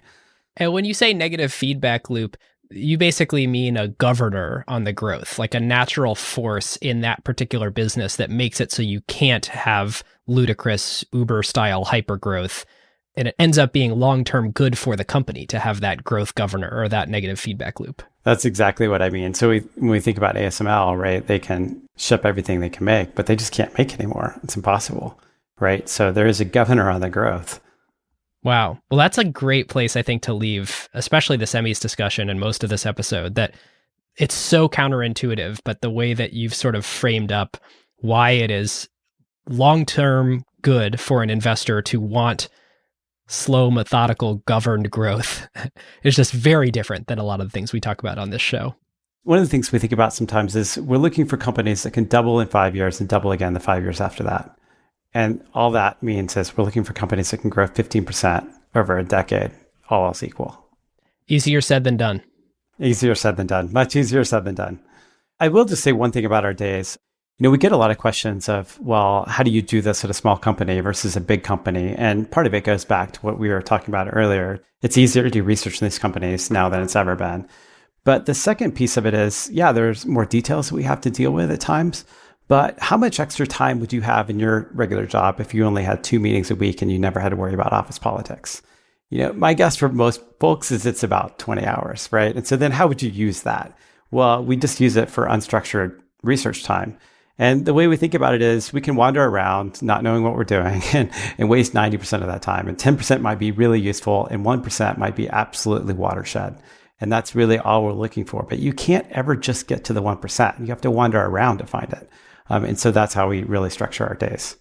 And when you say negative feedback loop, you basically mean a governor on the growth, like a natural force in that particular business that makes it so you can't have ludicrous Uber-style hypergrowth. And it ends up being long-term good for the company to have that growth governor or that negative feedback loop. That's exactly what I mean. So when we think about ASML, right, they can ship everything they can make, but they just can't make anymore. It's impossible, right? So there is a governor on the growth. Wow. Well, that's a great place, I think, to leave, especially the semis discussion and most of this episode, that it's so counterintuitive, but the way that you've sort of framed up why it is long-term good for an investor to want slow, methodical, governed growth is just very different than a lot of the things we talk about on this show. One of the things we think about sometimes is we're looking for companies that can double in 5 years and double again the 5 years after that. And all that means is we're looking for companies that can grow 15% over a decade, all else equal. Easier said than done. Easier said than done. Much easier said than done. I will just say one thing about our days. We get a lot of questions of, well, how do you do this at a small company versus a big company? And part of it goes back to what we were talking about earlier. It's easier to do research in these companies now than it's ever been. But the second piece of it is, yeah, there's more details that we have to deal with at times. But how much extra time would you have in your regular job if you only had 2 meetings a week and you never had to worry about office politics? My guess for most folks is it's about 20 hours, right? And so then how would you use that? Well, we just use it for unstructured research time. And the way we think about it is we can wander around not knowing what we're doing and waste 90% of that time. And 10% might be really useful and 1% might be absolutely watershed. And that's really all we're looking for. But you can't ever just get to the 1%. You have to wander around to find it. And so that's how we really structure our days.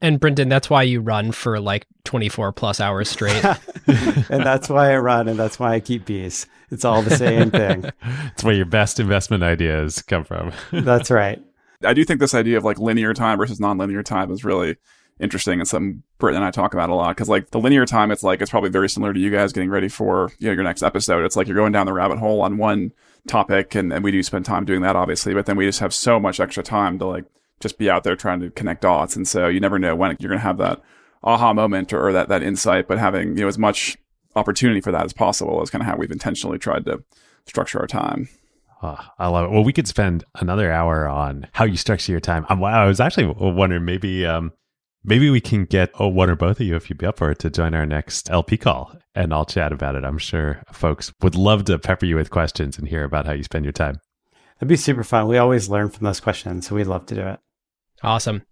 And Brinton, that's why you run for like 24 plus hours straight. And that's why I run, and that's why I keep bees. It's all the same thing. It's where your best investment ideas come from. That's right. I do think this idea of like linear time versus nonlinear time is really interesting and something Britton and I talk about a lot. Because like the linear time, it's probably very similar to you guys getting ready for your next episode. It's like you're going down the rabbit hole on one topic, and we do spend time doing that, obviously. But then we just have so much extra time to like just be out there trying to connect dots. And so you never know when you're going to have that aha moment or that insight. But having as much opportunity for that as possible is kind of how we've intentionally tried to structure our time. Oh, I love it. Well, we could spend another hour on how you structure your time. I was actually wondering maybe we can get one or both of you, if you'd be up for it, to join our next LP call, and I'll chat about it. I'm sure folks would love to pepper you with questions and hear about how you spend your time. That'd be super fun. We always learn from those questions, so we'd love to do it. Awesome.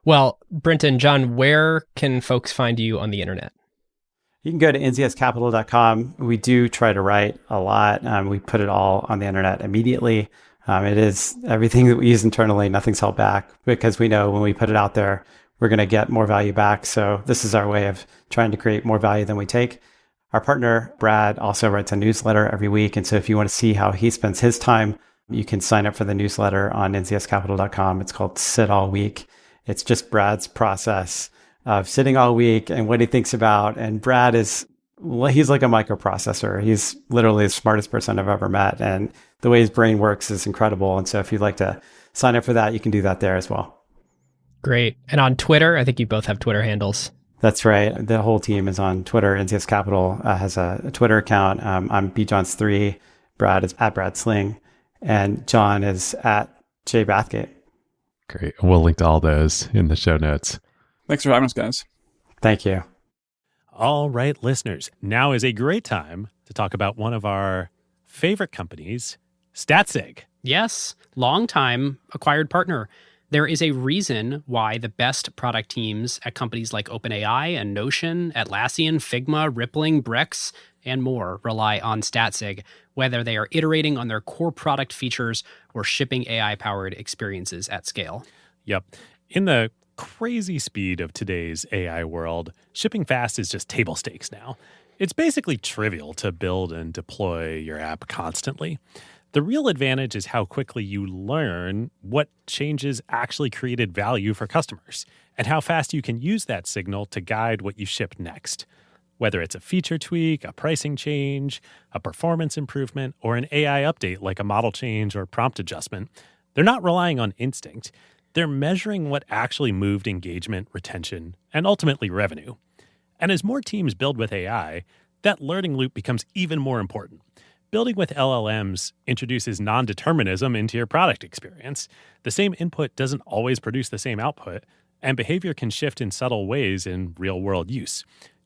Well, Brinton, John, where can folks find you on the internet? You can go to nzscapital.com. We do try to write a lot. We put it all on the internet immediately. It is everything that we use internally. Nothing's held back because we know when we put it out there, we're going to get more value back. So this is our way of trying to create more value than we take. Our partner, Brad, also writes a newsletter every week. And so if you want to see how he spends his time, you can sign up for the newsletter on nzscapital.com. It's called Sit All Week. It's just Brad's process of sitting all week and what he thinks about. And Brad is he's like a microprocessor. He's literally the smartest person I've ever met. And the way his brain works is incredible. And so if you'd like to sign up for that, you can do that there as well. Great. And on Twitter, I think you both have Twitter handles. That's right. The whole team is on Twitter. NZS Capital has a Twitter account. I'm bjohns3. Brad is at Brad Sling. And John is at jbathgate. Great. We'll link to all those in the show notes. Thanks for having us, guys. Thank you. All right, listeners. Now is a great time to talk about one of our favorite companies, StatSig. Yes, long-time acquired partner. There is a reason why the best product teams at companies like OpenAI and Notion, Atlassian, Figma, Rippling, Brex, and more rely on StatSig, whether they are iterating on their core product features or shipping AI-powered experiences at scale. Yep. In the crazy speed of today's AI world, shipping fast is just table stakes now. It's basically trivial to build and deploy your app constantly. The real advantage is how quickly you learn what changes actually created value for customers and how fast you can use that signal to guide what you ship next. Whether it's a feature tweak, a pricing change, a performance improvement, or an AI update like a model change or prompt adjustment, they're not relying on instinct. They're measuring what actually moved engagement, retention, and ultimately revenue. And as more teams build with AI, that learning loop becomes even more important. Building with LLMs introduces non-determinism into your product experience. The same input doesn't always produce the same output, and behavior can shift in subtle ways in real-world use.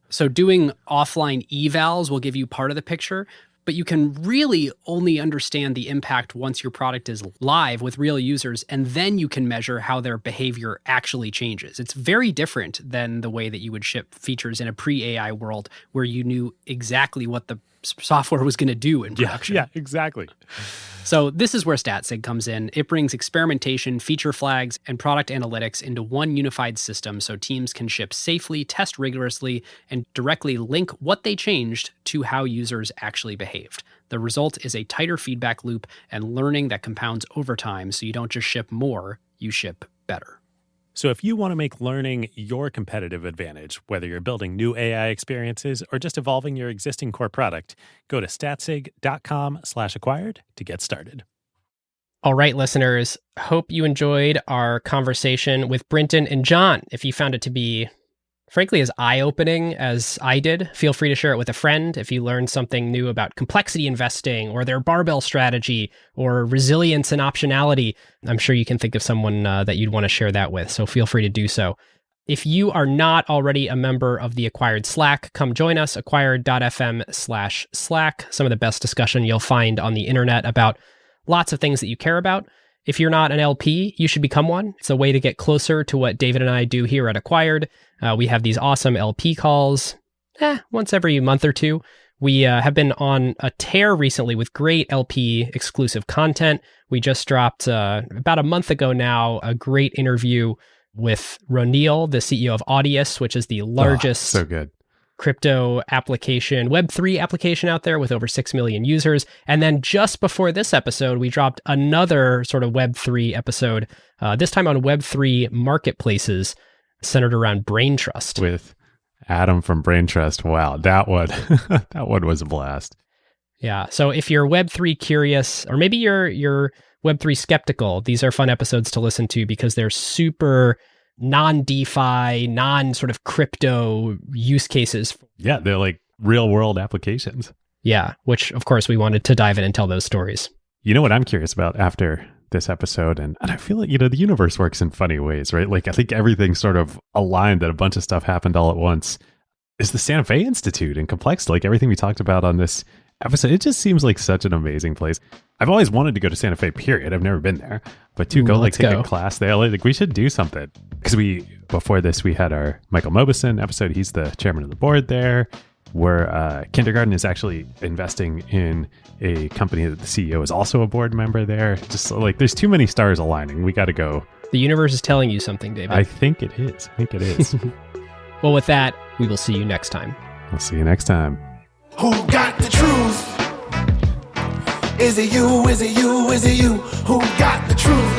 So doing offline evals will give you part of the picture, but you can really only understand the impact once your product is live with real users, and then you can measure how their behavior actually changes. It's very different than the way that you would ship features in a pre-AI world where you knew exactly what the software was going to do in production. Yeah, exactly. So this is where StatSig comes in. It brings experimentation, feature flags, and product analytics into one unified system so teams can ship safely, test rigorously, and directly link what they changed to how users actually behaved. The result is a tighter feedback loop and learning that compounds over time, so you don't just ship more, you ship better. So if you want to make learning your competitive advantage, whether you're building new AI experiences or just evolving your existing core product, go to statsig.com/acquired to get started. All right, listeners, hope you enjoyed our conversation with Brinton and John. If you found it to be, frankly, as eye-opening as I did, feel free to share it with a friend. If you learned something new about complexity investing or their barbell strategy or resilience and optionality, I'm sure you can think of someone that you'd want to share that with. So feel free to do so. If you are not already a member of the Acquired Slack, come join us, acquired.fm/Slack. Some of the best discussion you'll find on the internet about lots of things that you care about. If you're not an LP, you should become one. It's a way to get closer to what David and I do here at Acquired. We have these awesome LP calls once every month or two. We have been on a tear recently with great LP exclusive content. We just dropped about a month ago now a great interview with Ronil, the CEO of Audius, which is the largest so good crypto application, Web3 application out there with over 6 million users. And then just before this episode, we dropped another sort of Web3 episode, this time on Web3 marketplaces centered around Brain Trust. with Adam from Brain Trust. Wow, that one, that one was a blast. Yeah. So if you're Web3 curious, or maybe you're Web3 skeptical, these are fun episodes to listen to because they're super non-DeFi, non-sort of crypto use cases. Yeah, they're like real world applications. Yeah, which of course we wanted to dive in and tell those stories. You know what I'm curious about after this episode, and I feel like, the universe works in funny ways, right? Like I think everything sort of aligned, that a bunch of stuff happened all at once, is the Santa Fe Institute and Complex. Like everything we talked about on this episode, it just seems like such an amazing place. I've always wanted to go to Santa Fe, period. I've never been there, but to go take a class there, like we should do something. Because before this, we had our Michael Mobison episode. He's the chairman of the board there, where Kindergarten is actually investing in a company that the CEO is also a board member there. Just like there's too many stars aligning. We got to go. The universe is telling you something, David. I think it is. Well, with that, we will see you next time. We'll see you next time. Who got the truth? Is it you? Is it you? Is it you? Who got the truth?